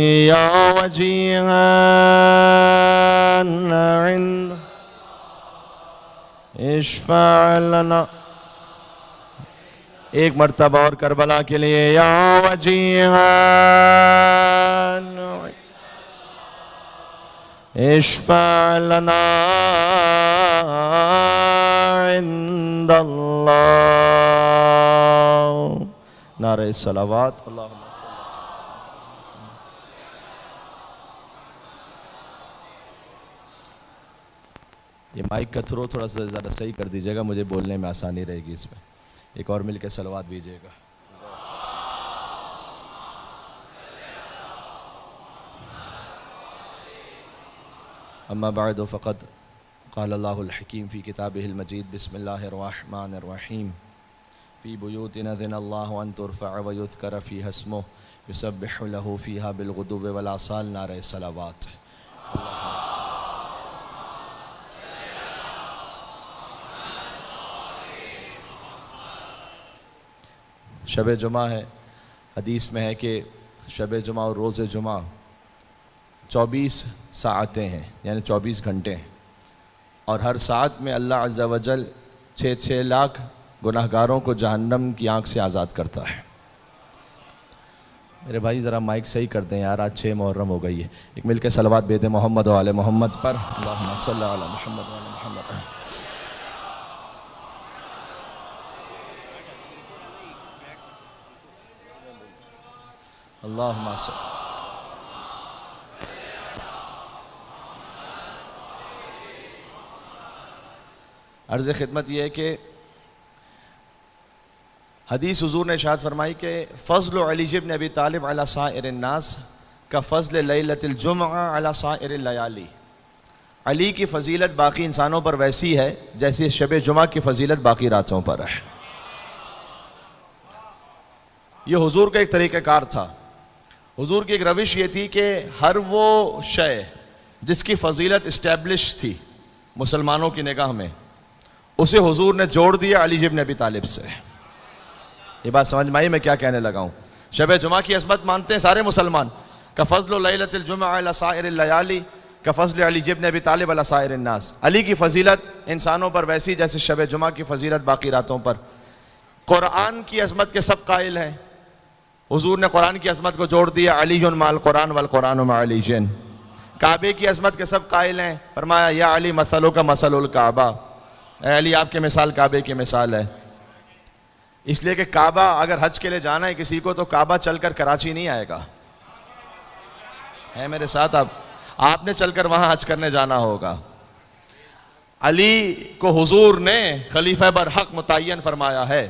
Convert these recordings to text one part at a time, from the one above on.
يا وجيها عند اشفع لنا. ایک مرتبہ اور کربلا کے لیے یا وجیہا اشفع لنا عند اللہ. نعرہ صلوات. اللہم یہ مائک کا تھرو تھوڑا سا زیادہ صحیح کر دیجیے گا، مجھے بولنے میں آسانی رہے گی. اس میں ایک اور مل کے صلوات دیجیے گا. اما بعد فقد قال اللہ الحکیم فی کتابہ المجید بسم اللہ الرحمن الرحیم فی بیوت اذن اللہ ان ترفع ویذکر فیہا اسمہ یسبح لہ فیہا بالغدو والآصال. نعرہ صلوات. شب جمعہ ہے. حدیث میں ہے کہ شب جمعہ اور روز جمعہ 24 ساعتیں ہیں، یعنی 24 گھنٹے ہیں، اور ہر ساعت میں اللہ عز و جل 6 لاکھ گناہگاروں کو جہنم کی آنکھ سے آزاد کرتا ہے. میرے بھائی ذرا مائک صحیح کر دیں یار، آج 6 محرم ہو گئی ہے. ایک مل کے صلوات بھیج دیں محمد و آل محمد پر. اللہم صلی علی محمد و آل محمد. اللہم صلی. عرض خدمت یہ ہے کہ حدیث حضور نے ارشاد فرمائی کہ فضل علی بن ابی طالب علی سائر الناس کا فضل لیلۃ الجمعہ علی سائر اللیالی. علی کی فضیلت باقی انسانوں پر ویسی ہے جیسے شب جمعہ کی فضیلت باقی راتوں پر ہے. یہ حضور کا ایک طریقہ کار تھا. حضور کی ایک روش یہ تھی کہ ہر وہ شے جس کی فضیلت اسٹیبلش تھی مسلمانوں کی نگاہ میں، اسے حضور نے جوڑ دیا علی بن ابی طالب سے. یہ بات سمجھ میں آئی میں کیا کہنے لگا ہوں؟ شب جمعہ کی عظمت مانتے ہیں سارے مسلمان. کا فضل لیلۃ الجمعہ علی سائر اللیالی کا فضل علی بن ابی طالب علی سائر الناس. علی کی فضیلت انسانوں پر ویسی جیسے شب جمعہ کی فضیلت باقی راتوں پر. قرآن کی عظمت کے سب قائل ہیں. حضور نے قرآن کی عظمت کو جوڑ دیا علی مع القرآن والقرآن مع علی. کعبے کی عظمت کے سب قائل ہیں. فرمایا یا علی مثلک مثل الکعبہ، اے علی آپ کے مثال کعبے کی مثال ہے. اس لیے کہ کعبہ اگر حج کے لیے جانا ہے کسی کو تو کعبہ چل کر کراچی نہیں آئے گا. ہے میرے ساتھ آپ نے چل کر وہاں حج کرنے جانا ہوگا. علی کو حضور نے خلیفہ برحق متعین فرمایا ہے.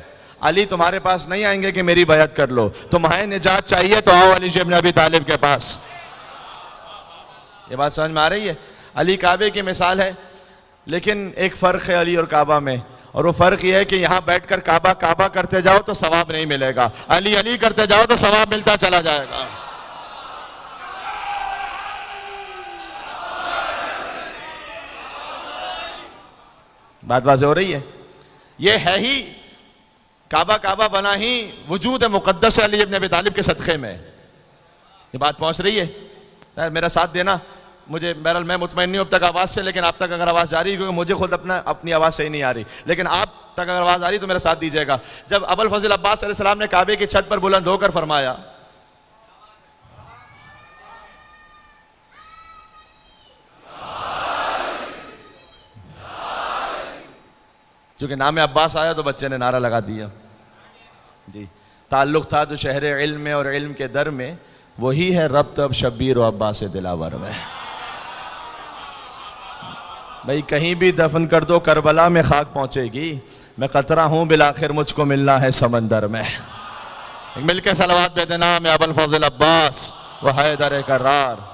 علی تمہارے پاس نہیں آئیں گے کہ میری بیعت کر لو، تمہیں نجات چاہیے تو آؤ علی بن ابی طالب کے پاس. یہ بات سمجھ میں آ رہی ہے؟ علی کعبے کی مثال ہے، لیکن ایک فرق ہے علی اور کعبہ میں، اور وہ فرق یہ ہے کہ یہاں بیٹھ کر کعبہ کعبہ کرتے جاؤ تو ثواب نہیں ملے گا، علی علی کرتے جاؤ تو ثواب ملتا چلا جائے گا. بات واضح ہو رہی ہے؟ یہ ہے ہی کعبہ کعبہ بنا ہی وجود مقدس علی بن ابی طالب کے صدقے میں. یہ بات پہنچ رہی ہے؟ میرا ساتھ دینا. مجھے بہرحال میں مطمئن نہیں ہوں اب تک آواز سے، لیکن آپ تک اگر آواز جا رہی ہے کیونکہ مجھے خود اپنی آواز صحیح نہیں آ رہی، لیکن آپ تک اگر آواز آ رہی تو میرا ساتھ دیجیے گا. جب ابو الفضل عباس علیہ السلام نے کعبے کی چھت پر بلند ہو کر فرمایا چونکہ نام عباس آیا تو بچے نے نعرہ لگا دیا. جی تعلق تھا جو شہر علم میں اور علم کے در میں، وہی ہے ربط اب شبیر و عباس دلاور میں. بھئی کہیں بھی دفن کر دو کربلا میں خاک پہنچے گی، میں قطرہ ہوں بالآخر مجھ کو ملنا ہے سمندر میں. مل کے صلوات بے نام ابو الفضل عباس و حیدر کرار.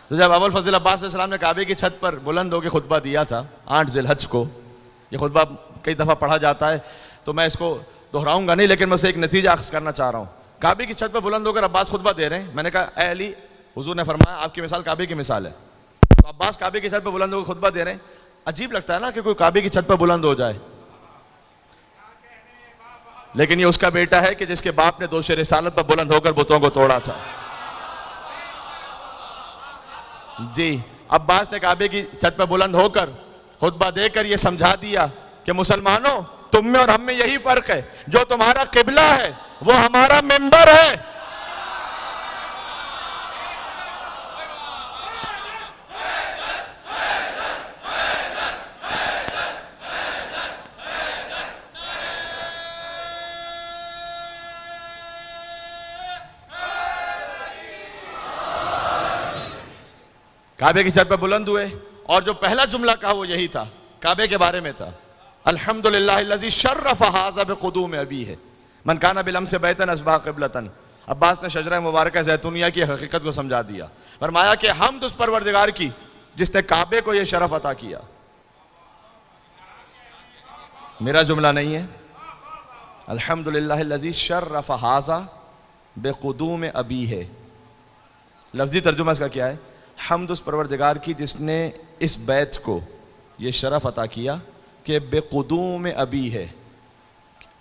تو جب ابو الفضل عباس علیہ السلام نے کعبے کی چھت پر بلند ہو کے خطبہ دیا تھا 8 ذی الحج کو، یہ خطبہ کئی دفعہ پڑھا جاتا ہے تو میں اس کو دہراؤں گا نہیں، لیکن میں اسے ایک نتیجہ اخذ کرنا چاہ رہا ہوں. کعبے کی چھت پر بلند ہو کر عباس خطبہ دے رہے ہیں. میں نے کہا اے علی، حضور نے فرمایا آپ کی مثال کعبے کی مثال ہے. تو عباس کعبے کی چھت پر بلند ہو کر خطبہ دے رہے ہیں. عجیب لگتا ہے نا کہ کوئی کعبے کی چھت پر بلند ہو جائے. لیکن یہ اس کا بیٹا ہے کہ جس کے باپ نے دوش رسالت پر بلند ہو کر بتوں کو توڑا تھا. جی عباس نے کعبے کی چھت پہ بلند ہو کر خطبہ دے کر یہ سمجھا دیا کہ مسلمانوں تم میں اور ہم میں یہی فرق ہے، جو تمہارا قبلہ ہے وہ ہمارا منبر ہے. کعبے کی چھت پہ بلند ہوئے اور جو پہلا جملہ کہا وہ یہی تھا، کعبے کے بارے میں تھا. الحمدللہ الذی شرف ھذا بقدوم ابیہ من کان بالامس بیتا اصبح قبلۃ. عباس نے شجرہ مبارکہ زیتونیہ کی حقیقت کو سمجھا دیا. فرمایا کہ حمد اس پروردگار کی جس نے کعبے کو یہ شرف عطا کیا. میرا جملہ نہیں ہے. الحمدللہ الذی شرف ھذا بقدوم ابیہ. لفظی ترجمہ اس کا کیا ہے؟ حمد اس پروردگار کی جس نے اس بیت کو یہ شرف عطا کیا کہ بقدوم ابی ہے.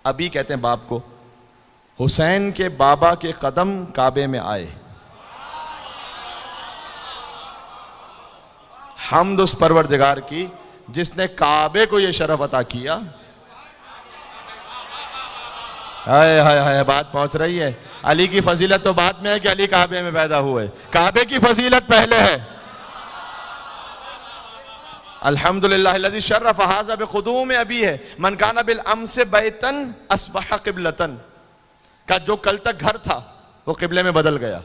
ابی کہتے ہیں باپ کو. حسین کے بابا کے قدم کعبے میں آئے. حمد اس پروردگار کی جس نے کعبے کو یہ شرف عطا کیا. ہائے ہائے ہائے بات پہنچ رہی ہے. علی کی فضیلت تو بعد میں ہے کہ علی کعبے میں پیدا ہوئے، کعبے کی فضیلت پہلے ہے. الحمدللہ الذی شرف ھذا بقدوم ابی ہے من کان بالامس بیتا اصبح قبلۃ. کا جو کل تک گھر تھا وہ قبلے میں بدل گیا.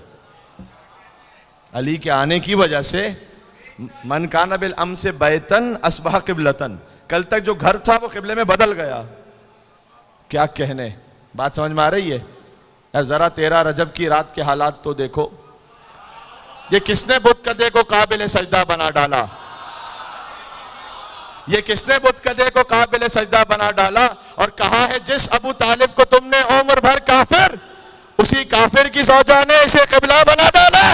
علی کے آنے کی وجہ سے من کان بالامس بیتا اصبح قبلۃ. کل تک جو گھر تھا وہ قبلے میں بدل گیا. کیا کہنے، بات سمجھ میں آ رہی ہے؟ ذرا 13 رجب کی رات کے حالات تو دیکھو. یہ کس نے بت کدے کو قابل سجدہ بنا ڈالا؟ یہ کس نے بت کدے کو قابل سجدہ بنا ڈالا؟ اور کہا ہے جس ابو طالب کو تم نے عمر بھر کافر، اسی کافر کی زوجہ نے اسے قبلہ بنا ڈالا.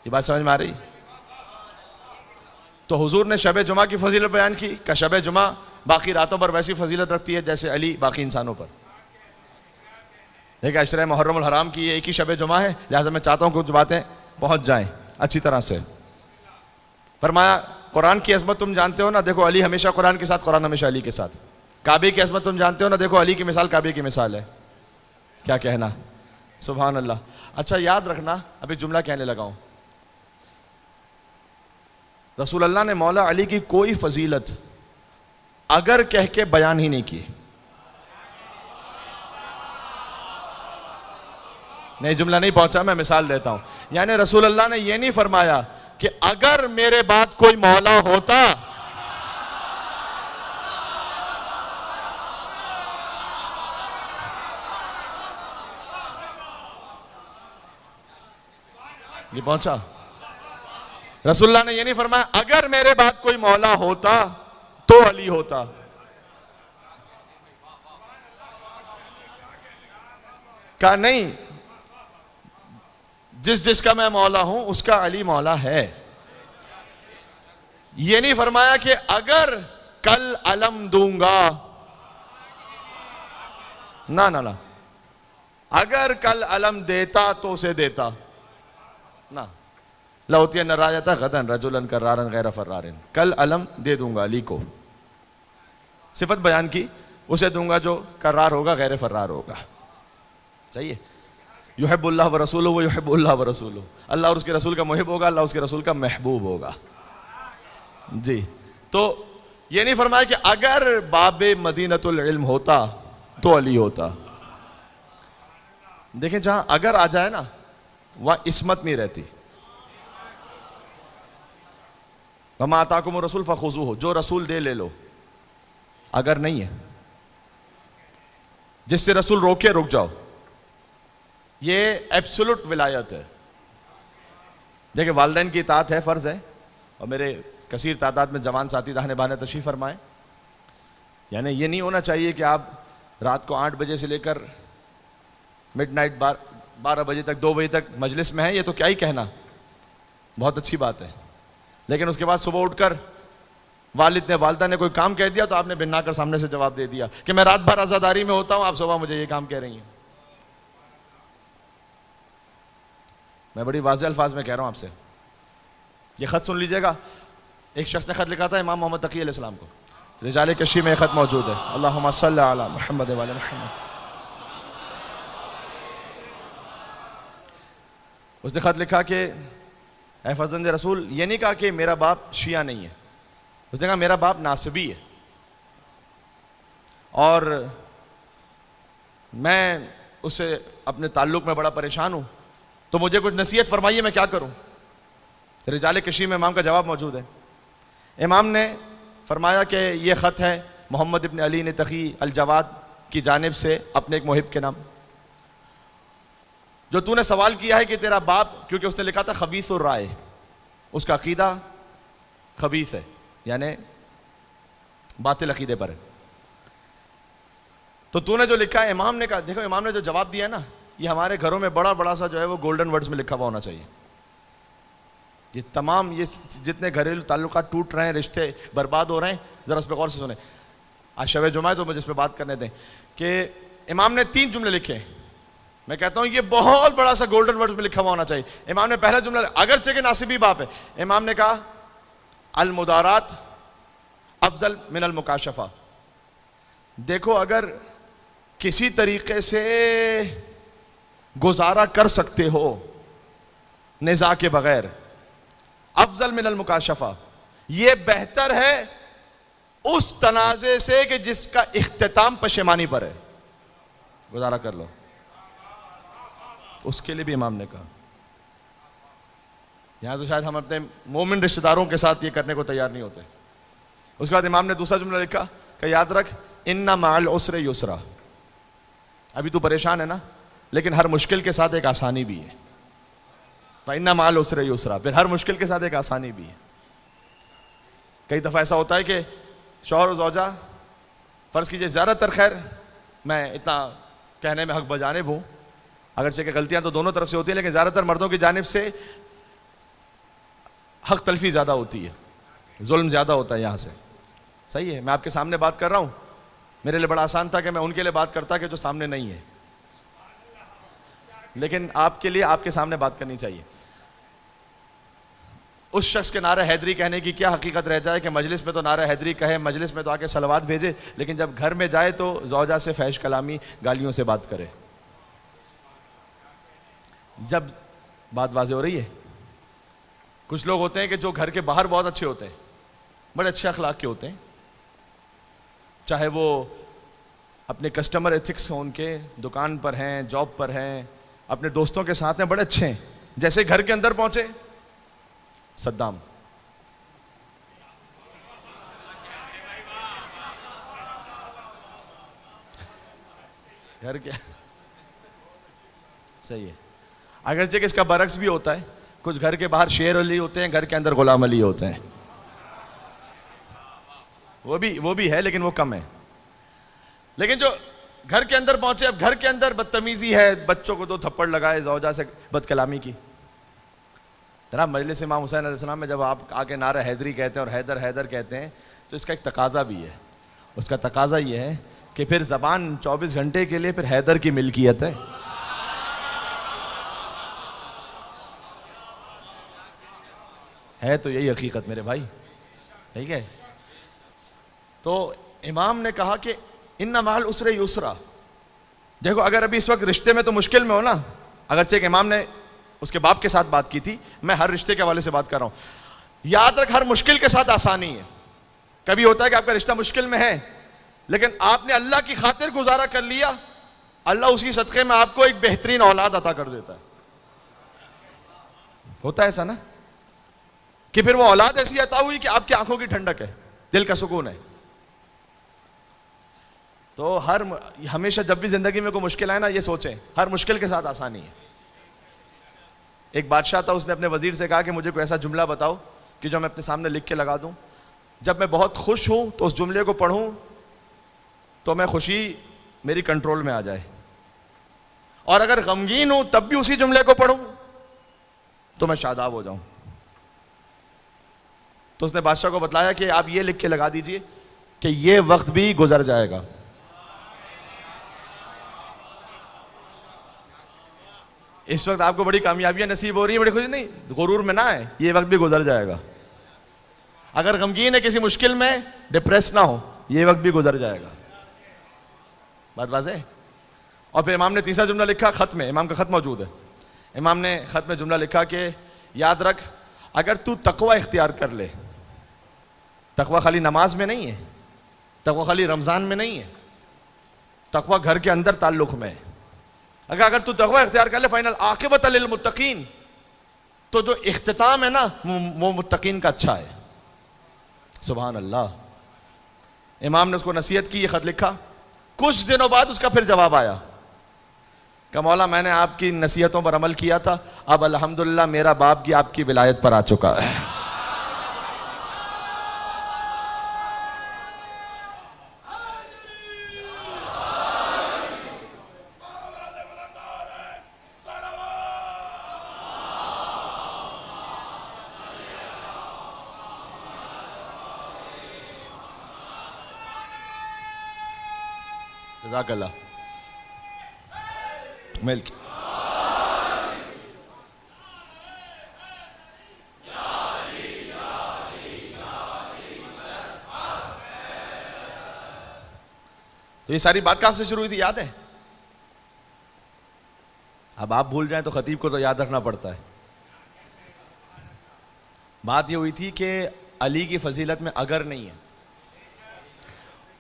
یہ بات سمجھ میں آ رہی؟ تو حضور نے شب جمعہ کی فضیلت بیان کی کہ شب جمعہ باقی راتوں پر ویسی فضیلت رکھتی ہے جیسے علی باقی انسانوں پر. دیکھیں عشرہ محرم الحرام کی یہ ایک ہی شب جمعہ ہے، لہذا میں چاہتا ہوں کہ کچھ باتیں پہنچ جائیں اچھی طرح سے. فرمایا قرآن کی عظمت تم جانتے ہو نا، دیکھو علی ہمیشہ قرآن کے ساتھ، قرآن ہمیشہ علی کے ساتھ. کعبے کی عظمت تم جانتے ہو نا، دیکھو علی کی مثال کعبے کی مثال ہے. کیا کہنا، سبحان اللہ. اچھا یاد رکھنا، ابھی جملہ کہنے لگا ہوں. رسول اللہ نے مولا علی کی کوئی فضیلت اگر کہہ کے بیان ہی نہیں کی. نہیں جملہ نہیں پہنچا، میں مثال دیتا ہوں. یعنی رسول اللہ نے یہ نہیں فرمایا کہ اگر میرے بعد کوئی مولا ہوتا یہ پہنچا. رسول اللہ نے یہ نہیں فرمایا اگر میرے بعد کوئی مولا ہوتا تو علی ہوتا. کہا نہیں، جس کا میں مولا ہوں اس کا علی مولا ہے. یہ نہیں فرمایا کہ اگر کل علم دوں گا، نہ اگر کل علم دیتا تو اسے دیتا، نہ لَأُوتِيَنَّ الرَّايَةَ غَدًا رَجُلًا كَرَّارًا غَيْرَ فَرَّارٍ. کل علم دے دوں گا علی کو. صفت بیان کی، اسے دوں گا جو کرار ہوگا، غیر فرار ہوگا. چاہیے یحب اللہ و رسولہ و یحب اللہ و رسولہ. اللہ اور اس کے رسول کا محب ہوگا، اللہ اس کے رسول کا محبوب ہوگا. جی تو یہ نہیں فرمایا کہ اگر باب مدینۃ العلم ہوتا تو علی ہوتا. دیکھیں جہاں اگر آ جائے نا وہاں عصمت نہیں رہتی. وَمَا آتَاكُمُ الرَّسُولُ فَخُذُوهُ، جو رسول دے لے لو. اگر نہیں ہے، جس سے رسول روکے رک جاؤ. یہ ایبسولوٹ ولایت ہے. دیکھیں والدین کی اطاعت ہے، فرض ہے. اور میرے کثیر تعداد میں جوان ساتھی داہنے بانے تشریف فرمائیں. یعنی یہ نہیں ہونا چاہیے کہ آپ رات کو 8 بجے سے لے کر مڈ نائٹ 12 بجے تک 2 بجے تک مجلس میں ہیں، یہ تو کیا ہی کہنا، بہت اچھی بات ہے، لیکن اس کے بعد صبح اٹھ کر والد نے والدہ نے کوئی کام کہہ دیا تو آپ نے بنا کر سامنے سے جواب دے دیا کہ میں رات بھر عزاداری میں ہوتا ہوں، آپ صبح مجھے یہ کام کہہ رہی ہیں۔ میں بڑی واضح الفاظ میں کہہ رہا ہوں آپ سے، یہ خط سن لیجئے گا۔ ایک شخص نے خط لکھا تھا امام محمد تقی علیہ السلام کو، رجال کشی میں یہ خط موجود ہے، اللہم صلی علی محمد وعلی محمد۔ اس نے خط لکھا کہ اے فرزند رسول، یہ نہیں کہا کہ میرا باپ شیعہ نہیں ہے، اس نے کہا میرا باپ ناصبی ہے اور میں اس سے اپنے تعلق میں بڑا پریشان ہوں، تو مجھے کچھ نصیحت فرمائیے میں کیا کروں۔ رجال کشی میں امام کا جواب موجود ہے۔ امام نے فرمایا کہ یہ خط ہے محمد ابن علی تقی الجواد کی جانب سے اپنے ایک محب کے نام، جو تو نے سوال کیا ہے کہ تیرا باپ، کیونکہ اس نے لکھا تھا خبیث الرائے، اس کا عقیدہ خبیث ہے، یعنی باطل عقیدے پر ہے، تو نے جو لکھا ہے، امام نے کہا، دیکھو امام نے جو جواب دیا ہے نا، یہ ہمارے گھروں میں بڑا سا جو ہے وہ گولڈن ورڈز میں لکھا ہوا ہونا چاہیے۔ یہ تمام یہ جتنے گھریلو تعلقات ٹوٹ رہے ہیں، رشتے برباد ہو رہے ہیں، ذرا اس پہ غور سے سنیں۔ آج شب جمعہ ہے تو مجھے اس پہ بات کرنے دیں کہ امام نے 3 جملے لکھے، میں کہتا ہوں یہ بہت بڑا سا گولڈن ورڈز میں لکھا ہوا ہونا چاہیے۔ امام نے پہلا جملہ، اگرچہ کہ ناصبی باپ ہے، امام نے کہا المدارات افضل من المکاشفہ۔ دیکھو اگر کسی طریقے سے گزارا کر سکتے ہو نزاع کے بغیر، افضل من المکاشفہ، یہ بہتر ہے اس تنازع سے کہ جس کا اختتام پشیمانی پر ہے، گزارا کر لو۔ اس کے لیے بھی امام نے کہا۔ یہاں تو شاید ہم اپنے مومن رشتہ داروں کے ساتھ یہ کرنے کو تیار نہیں ہوتے۔ اس کے بعد امام نے دوسرا جملہ لکھا کہ یاد رکھ ان مع العسر یسرا، ابھی تو پریشان ہے نا، لیکن ہر مشکل کے ساتھ ایک آسانی بھی ہے، ان مع العسر یسرا، پھر ہر مشکل کے ساتھ ایک آسانی بھی ہے۔ کئی دفعہ ایسا ہوتا ہے کہ شوہر و زوجہ، فرض کیجئے زیادہ تر، خیر میں اتنا کہنے میں حق بجانب ہوں، اگرچہ کہ غلطیاں تو دونوں طرف سے ہوتی ہیں، لیکن زیادہ تر مردوں کی جانب سے حق تلفی زیادہ ہوتی ہے، ظلم زیادہ ہوتا ہے یہاں سے۔ صحیح ہے، میں آپ کے سامنے بات کر رہا ہوں، میرے لیے بڑا آسان تھا کہ میں ان کے لیے بات کرتا کہ جو سامنے نہیں ہے، لیکن آپ کے لیے آپ کے سامنے بات کرنی چاہیے۔ اس شخص کے نعرہ حیدری کہنے کی کیا حقیقت رہ جائے کہ مجلس میں تو نعرہ حیدری کہے، مجلس میں تو آ کے صلوات بھیجے، لیکن جب گھر میں جائے تو زوجہ سے فحش کلامی گالیوں سے بات کرے۔ جب بات واضح ہو رہی ہے، کچھ لوگ ہوتے ہیں کہ جو گھر کے باہر بہت اچھے ہوتے ہیں، بڑے اچھے اخلاق کے ہوتے ہیں، چاہے وہ اپنے کسٹمر ایتھکس ہوں، ان کے دکان پر ہیں، جاب پر ہیں، اپنے دوستوں کے ساتھ ہیں، بڑے اچھے ہیں، جیسے گھر کے اندر پہنچے صدام، گھر کے صحیح ہے، اگرچہ کہ اس کا برعکس بھی ہوتا ہے، کچھ گھر کے باہر شیر علی ہوتے ہیں، گھر کے اندر غلام علی ہوتے ہیں، وہ بھی ہے لیکن وہ کم ہے۔ لیکن جو گھر کے اندر پہنچے، اب گھر کے اندر بدتمیزی ہے، بچوں کو 2 تھپڑ لگائے، زوجہ سے بد کلامی کی۔ جناب مجلس امام حسین علیہ السلام میں جب آپ آگے نعرہ حیدری کہتے ہیں اور حیدر حیدر کہتے ہیں تو اس کا ایک تقاضا بھی ہے، اس کا تقاضا یہ ہے کہ پھر زبان 24 گھنٹے کے لیے پھر حیدر کی ملکیت ہے تو یہی حقیقت میرے بھائی، ٹھیک ہے۔ تو امام نے کہا کہ ان مع العسر یسرا، دیکھو اگر ابھی اس وقت رشتے میں تو مشکل میں ہو نا، اگرچہ کہ امام نے اس کے باپ کے ساتھ بات کی تھی، میں ہر رشتے کے حوالے سے بات کر رہا ہوں، یاد رکھ ہر مشکل کے ساتھ آسانی ہے۔ کبھی ہوتا ہے کہ آپ کا رشتہ مشکل میں ہے، لیکن آپ نے اللہ کی خاطر گزارا کر لیا، اللہ اسی صدقے میں آپ کو ایک بہترین اولاد عطا کر دیتا ہے۔ ہوتا ہے ایسا نا کہ پھر وہ اولاد ایسی عطا ہوئی کہ آپ کی آنکھوں کی ٹھنڈک ہے، دل کا سکون ہے۔ تو ہمیشہ جب بھی زندگی میں کوئی مشکل آئے نا، یہ سوچیں ہر مشکل کے ساتھ آسانی ہے۔ ایک بادشاہ تھا، اس نے اپنے وزیر سے کہا کہ مجھے کوئی ایسا جملہ بتاؤ کہ جو میں اپنے سامنے لکھ کے لگا دوں، جب میں بہت خوش ہوں تو اس جملے کو پڑھوں تو میں خوشی میری کنٹرول میں آ جائے، اور اگر غمگین ہوں تب بھی اسی جملے کو پڑھوں تو میں شاداب ہو جاؤں۔ تو اس نے بادشاہ کو بتلایا کہ آپ یہ لکھ کے لگا دیجئے کہ یہ وقت بھی گزر جائے گا۔ اس وقت آپ کو بڑی کامیابیاں نصیب ہو رہی ہیں، بڑی خوشی، نہیں، غرور میں نہ آئے، یہ وقت بھی گزر جائے گا۔ اگر غمگین ہے، کسی مشکل میں، ڈپریس نہ ہو، یہ وقت بھی گزر جائے گا۔ بات واضح ہے؟ اور پھر امام نے تیسرا جملہ لکھا، خط میں، امام کا خط موجود ہے، امام نے خط میں جملہ لکھا کہ یاد رکھ، اگر تو تقوی اختیار کر لے، تقوی خالی نماز میں نہیں ہے، تقوی خالی رمضان میں نہیں ہے، تقوی گھر کے اندر تعلق میں ہے۔ اگر تو تقوی اختیار کر لے، فائنل عاقبۃ للمتقین، تو جو اختتام ہے نا وہ متقین کا اچھا ہے۔ سبحان اللہ۔ امام نے اس کو نصیحت کی، یہ خط لکھا، کچھ دنوں بعد اس کا پھر جواب آیا کہ مولا میں نے آپ کی نصیحتوں پر عمل کیا تھا، اب الحمدللہ میرا باپ بھی آپ کی ولایت پر آ چکا ہے۔ جزاک اللہ ملک۔ تو یہ ساری بات کہاں سے شروع ہوئی تھی، یاد ہے؟ اب آپ بھول جائیں تو خطیب کو تو یاد رکھنا پڑتا ہے۔ بات یہ ہوئی تھی کہ علی کی فضیلت میں اگر نہیں ہے،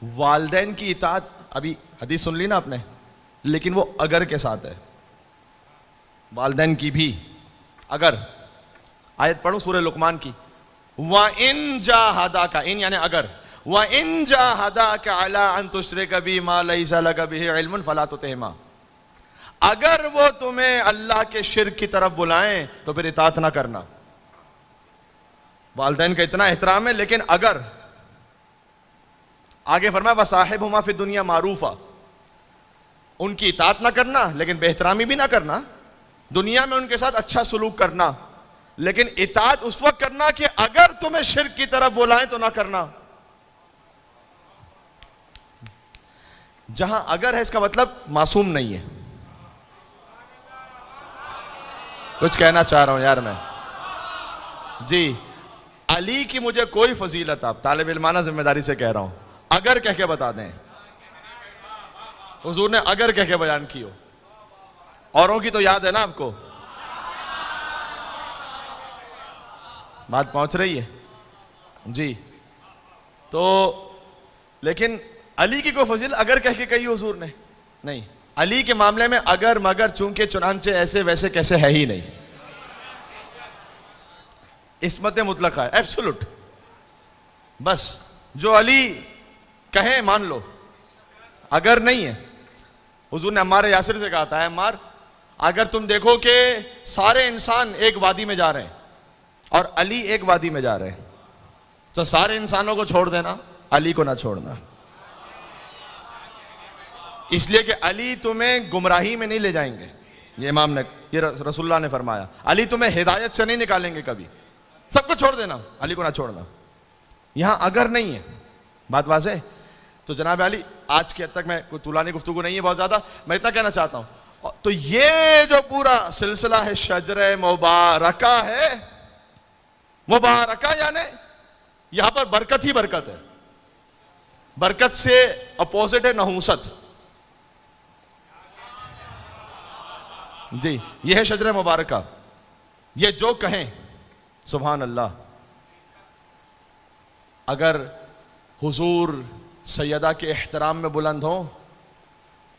والدین کی اطاعت، ابھی حدیث سن لی نا آپ نے، لیکن وہ اگر کے ساتھ ہے، والدین کی بھی اگر۔ آیت پڑھوں سورہ لقمان کی، وَإِن جَاهَدَاكَ، ان یعنی اگر، وَإِن جَاهَدَاكَ عَلَىٰ أَن تُشْرِكَ بِي مَا لَيْسَ لَكَ بِهِ عِلْمٌ فَلَا تُطِعْهُمَا، اگر وہ تمہیں اللہ کے شرک کی طرف بلائیں تو پھر اطاعت نہ کرنا۔ والدین کا اتنا احترام ہے، لیکن اگر آگے فرمایا وَصَاحِبْهُمَا فِي الدُّنْيَا مَعْرُوفًا، ان کی اطاعت نہ کرنا لیکن بے احترامی بھی نہ کرنا، دنیا میں ان کے ساتھ اچھا سلوک کرنا، لیکن اطاعت اس وقت کرنا کہ اگر تمہیں شرک کی طرف بلائیں تو نہ کرنا۔ جہاں اگر ہے اس کا مطلب معصوم نہیں ہے۔ کچھ کہنا چاہ رہا ہوں یار میں، جی علی کی مجھے کوئی فضیلت، آپ طالب علمانہ ذمہ داری سے کہہ رہا ہوں، اگر کہہ کے بتا دیں، حضور نے اگر کہہ کے بیان کی ہو، اوروں کی تو یاد ہے نا آپ کو، بات پہنچ رہی ہے جی؟ تو لیکن علی کی کوئی فضیلت اگر کہہ کے کہی حضور نے نہیں، علی کے معاملے میں اگر مگر چونکہ چنانچہ ایسے ویسے کیسے ہے ہی نہیں، عصمت مطلقہ ہے، ایبسولوٹ، بس جو علی کہیں مان لو، اگر نہیں ہے۔ حضور نے عمار یاسر سے کہا تھا، عمار اگر تم دیکھو کہ سارے انسان ایک وادی میں جا رہے ہیں اور علی ایک وادی میں جا رہے ہیں، تو سارے انسانوں کو چھوڑ دینا، علی کو نہ چھوڑنا، اس لیے کہ علی تمہیں گمراہی میں نہیں لے جائیں گے، یہ امام نے، یہ رسول اللہ نے فرمایا، علی تمہیں ہدایت سے نہیں نکالیں گے کبھی، سب کو چھوڑ دینا، علی کو نہ چھوڑنا۔ یہاں اگر نہیں ہے، بات واضح ہے؟ تو جناب علی، آج کے حد تک میں کوئی طولانی گفتگو نہیں ہے بہت زیادہ، میں اتنا کہنا چاہتا ہوں، تو یہ جو پورا سلسلہ ہے شجر مبارکہ ہے، مبارکہ یعنی یہاں پر برکت ہی برکت ہے، برکت سے اپوزٹ ہے نحوست، جی یہ ہے شجر مبارکہ، یہ جو کہیں سبحان اللہ۔ اگر حضور سیدہ کے احترام میں بلند ہوں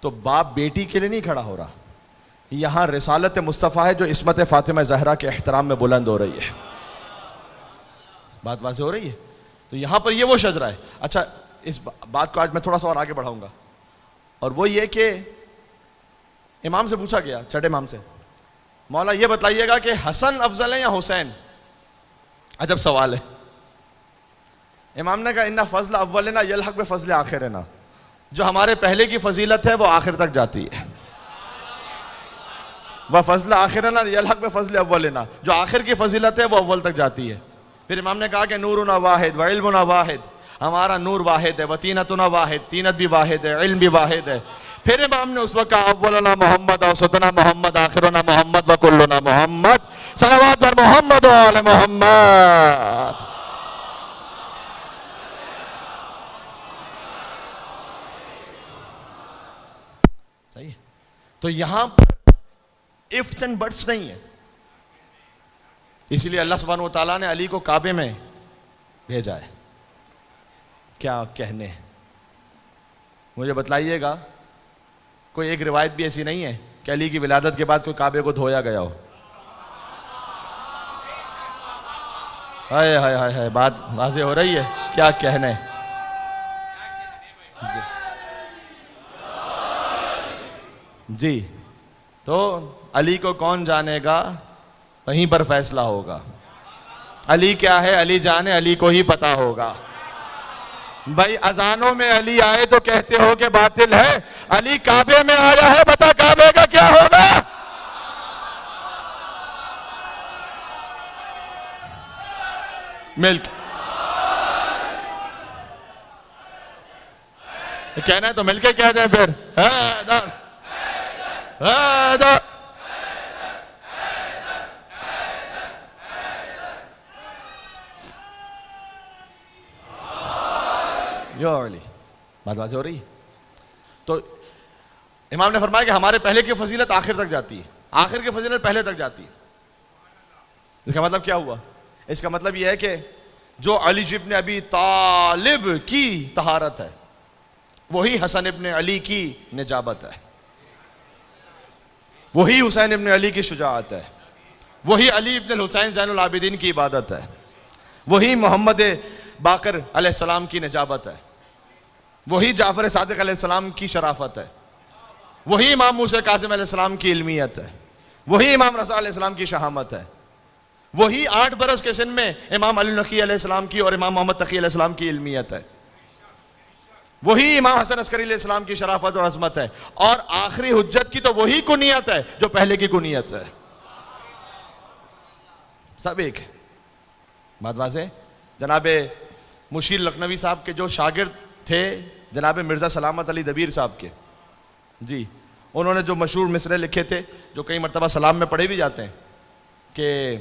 تو باپ بیٹی کے لیے نہیں کھڑا ہو رہا، یہاں رسالت مصطفیٰ ہے جو عصمت فاطمہ زہرا کے احترام میں بلند ہو رہی ہے، بات واضح ہو رہی ہے؟ تو یہاں پر یہ وہ شجرہ ہے۔ اچھا، اس بات کو آج میں تھوڑا سا اور آگے بڑھاؤں گا، اور وہ یہ کہ امام سے پوچھا گیا، چھٹے امام سے، مولا یہ بتلائیے گا کہ حسن افضل ہے یا حسین؟ عجب سوال ہے۔ امام نے کہا ان فضل اولنا یلحق بفضل آخرنا، جو ہمارے پہلے کی فضیلت ہے وہ آخر تک جاتی ہے. وَفَضْلَ آخِرَنَا يَلْحَقْ بِفَضْلِ أَوَّلِنَا, جو آخر کی فضیلت ہے وہ اول تک جاتی ہے. پھر امام نے کہا کہ نورنا واحد وعلمنا واحد, ہمارا نور واحد ہے, وطینتنا واحد, تینت بھی واحد ہے, علم بھی واحد ہے. پھر امام نے اس وقت کہا اولنا محمد اوسطنا محمد آخرنا محمد وکلنا محمد, صلوات بر محمد و آل محمد. صحیح ہے. تو یہاں پر ifs and buts نہیں ہے. اسی لیے اللہ سبحانہ وتعالیٰ نے علی کو کعبے میں بھیجا ہے. کیا کہنے ہیں, مجھے بتلائیے گا. کوئی ایک روایت بھی ایسی نہیں ہے کہ علی کی ولادت کے بعد کوئی کعبے کو دھویا گیا ہو. ہائے ہائے ہائے ہائے, بات واضح ہو رہی ہے. کیا کہنے. جی تو علی کو کون جانے گا, وہیں پر فیصلہ ہوگا. علی کیا ہے علی جانے, علی کو ہی پتا ہوگا. بھائی اذانوں میں علی آئے تو کہتے ہو کہ باطل ہے, علی کعبے میں آیا ہے, بتا کعبے کا کیا ہوگا. ملک کہنا ہے تو مل کے کہہ دیں پھر. حیدر حیدر. یو علی, بات واضح ہو رہی ہے. تو امام نے فرمایا کہ ہمارے پہلے کی فضیلت آخر تک جاتی ہے, آخر کی فضیلت پہلے تک جاتی ہے. اس کا مطلب کیا ہوا؟ اس کا مطلب یہ ہے کہ جو علی ابن ابی طالب کی طہارت ہے وہی حسن ابن علی کی نجابت ہے, وہی حسین ابن علی کی شجاعت ہے, وہی علی ابن الحسین زین العابدین کی عبادت ہے, وہی محمد باقر علیہ السلام کی نجابت ہے, وہی جعفر صادق علیہ السلام کی شرافت ہے, وہی امام موسیٰ کاظم علیہ السلام کی علمیت ہے, وہی امام رضا علیہ السلام کی شہامت ہے, وہی 8 برس کے سن میں امام علی نقی علیہ السلام کی اور امام محمد تقی علیہ السلام کی علمیت ہے, وہی امام حسن عسکری علیہ السلام کی شرافت اور عظمت ہے, اور آخری حجت کی تو وہی کنیت ہے جو پہلے کی کنیت ہے. سب ایک ہے. بات واضح. جناب مشیر لکھنوی صاحب کے جو شاگرد تھے جناب مرزا سلامت علی دبیر صاحب کے, جی انہوں نے جو مشہور مصرے لکھے تھے جو کئی مرتبہ سلام میں پڑھے بھی جاتے ہیں کہ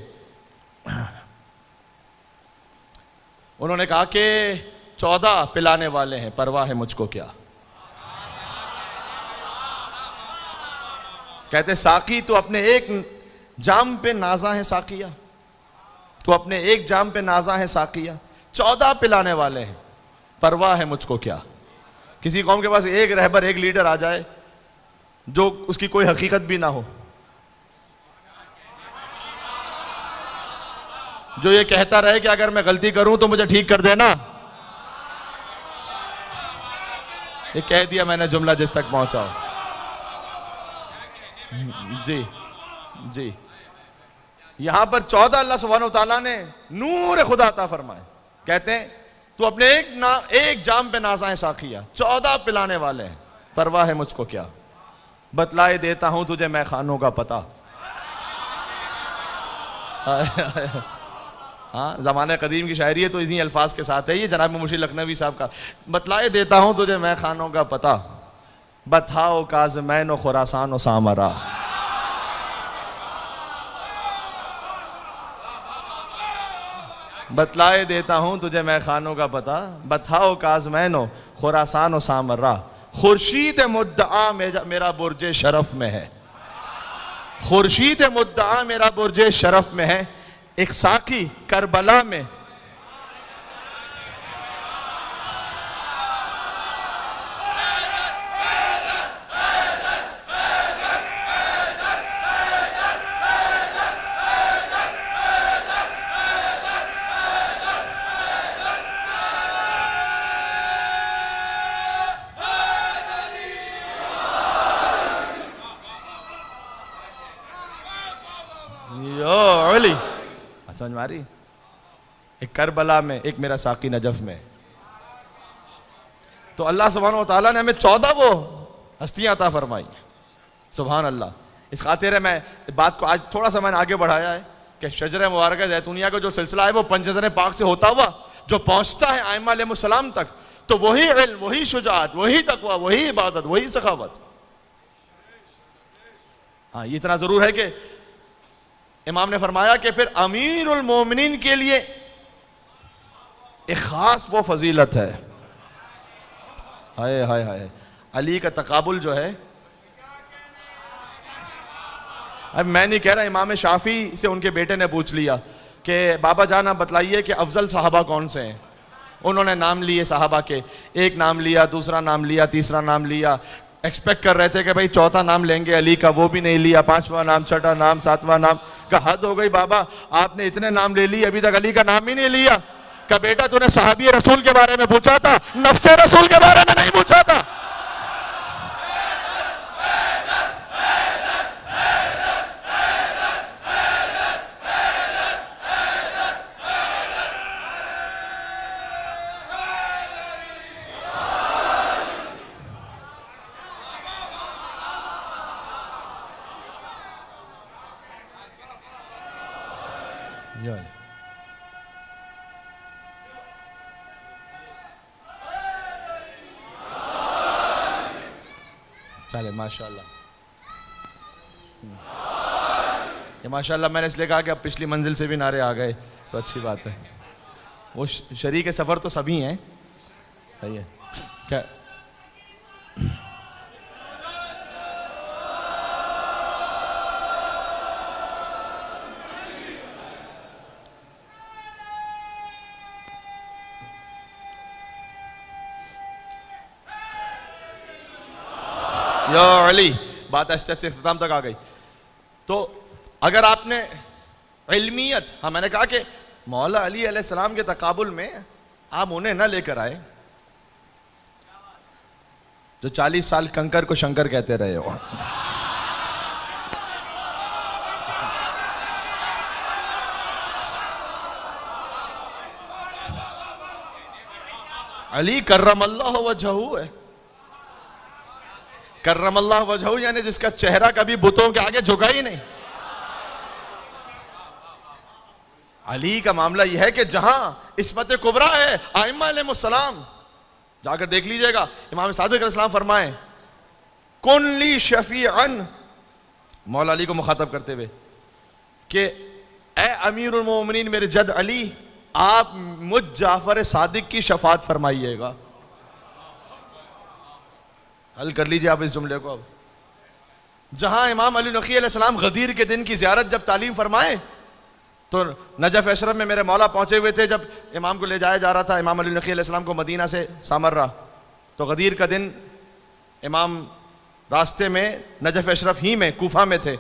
انہوں نے کہا کہ 14 پلانے والے ہیں, پرواہ ہے مجھ کو کیا. کہتے ساقی تو اپنے ایک جام پہ نازاں ہے ساقیہ, تو اپنے ایک جام پہ نازاں ہے ساقیہ, 14 پلانے والے ہیں, پرواہ ہے مجھ کو کیا. کسی قوم کے پاس ایک رہبر ایک لیڈر آ جائے جو اس کی کوئی حقیقت بھی نہ ہو, جو یہ کہتا رہے کہ اگر میں غلطی کروں تو مجھے ٹھیک کر دینا. یہ کہہ دیا میں نے جملہ جس تک پہنچا ہو. جی جی یہاں پر 14 اللہ سبحانہ وتعالیٰ نے نور خدا عطا فرمائے. کہتے ہیں تو اپنے ایک جام پہ نازاں ہے ساقیہ, 14 پلانے والے ہیں, پرواہ ہے مجھ کو کیا. بتلائے دیتا ہوں تجھے میں خانوں کا پتہ. ہاں زمانہ قدیم کی شاعری ہے تو اسی الفاظ کے ساتھ ہے یہ جناب مشیر لکھنوی صاحب کا. بتلائے دیتا ہوں تجھے میں خانوں کا پتہ, بتھاؤ کاظمین و خراسان و سامرا. بتلائے دیتا ہوں تجھے میں خانوں کا پتہ, بتھاؤ کاظمین و خراسان و سامرا. خورشید مدعا میرا برج شرف میں ہے, خورشید مدعا میرا برج شرف میں ہے. ایک ساقی کربلا میں علی سمجھ میں آ رہی, ایک کربلا میں ایک میرا ساقی نجف میں. تو اللہ سبحانہ و تعالیٰ نے ہمیں 14 وہ ہستیاں عطا فرمائی. سبحان اللہ. اس خاطر میں بات کو آج تھوڑا سا میں نے آگے بڑھایا ہے کہ شجر مبارکہ زیتونیہ کا جو سلسلہ ہے وہ پنجتن پاک سے ہوتا ہوا جو پہنچتا ہے ائمہ علیہ السلام تک، تو وہی علم، وہی شجاعت، وہی تقوی، وہی عبادت، وہی سخاوت. ہاں یہ اتنا ضرور ہے کہ امام نے فرمایا کہ پھر امیر المومنین کے لیے ایک خاص وہ فضیلت ہے. ہائے ہائے ہائے، علی کا تقابل جو ہے، اب میں نہیں کہہ رہا، امام شافعی سے ان کے بیٹے نے پوچھ لیا کہ بابا جان آپ بتلائیے کہ افضل صحابہ کون سے ہیں. انہوں نے نام لیے صحابہ کے، ایک نام لیا، دوسرا نام لیا، تیسرا نام لیا. ایکسپیکٹ کر رہے تھے کہ بھائی چوتھا نام لیں گے علی کا، وہ بھی نہیں لیا. پانچواں نام، چھٹا نام، ساتواں نام. کہ حد ہو گئی بابا، آپ نے اتنے نام لے لیے، ابھی تک علی کا نام ہی نہیں لیا. کہ بیٹا تو نے صحابی رسول کے بارے میں پوچھا تھا، نفس رسول کے بارے میں نہیں پوچھا تھا. چلے ماشاءاللہ. یہ ماشاءاللہ میں نے اس لیے کہا کہ اب پچھلی منزل سے بھی نعرے آ گئے تو اچھی بات ہے. وہ شریک سفر تو سبھی ہیں. صحیح ہے کیا؟ یا علی. بات ایسے اختتام تک آ گئی. تو اگر آپ نے علمیت، ہاں میں نے کہا کہ مولا علی علیہ السلام کے تقابل میں آپ انہیں نہ لے کر آئے جو 40 سال کنکر کو شنکر کہتے رہے ہو. علی کرم اللہ وجہہ ہے. کرم اللہ وجہہ یعنی جس کا چہرہ کبھی بتوں کے آگے جھکا ہی نہیں. علی کا معاملہ یہ ہے کہ جہاں عصمت کبریٰ ہے ائمہ علیہ السلام، جا کر دیکھ لیجئے گا. امام صادق علیہ السلام فرمائیں کن لی شفیعن، مولا علی کو مخاطب کرتے ہوئے، کہ اے امیر المومنین میرے جد علی، آپ مجھ جعفر صادق کی شفاعت فرمائیے گا. حل کر لیجئے آپ اس جملے کو. اب جہاں امام علی نقی علیہ السلام غدیر کے دن کی زیارت جب تعلیم فرمائے تو نجف اشرف میں میرے مولا پہنچے ہوئے تھے. جب امام کو لے جایا جا رہا تھا، امام علی نقی علیہ السلام کو مدینہ سے سامرہ، تو غدیر کا دن امام راستے میں نجف اشرف ہی میں کوفہ میں تھے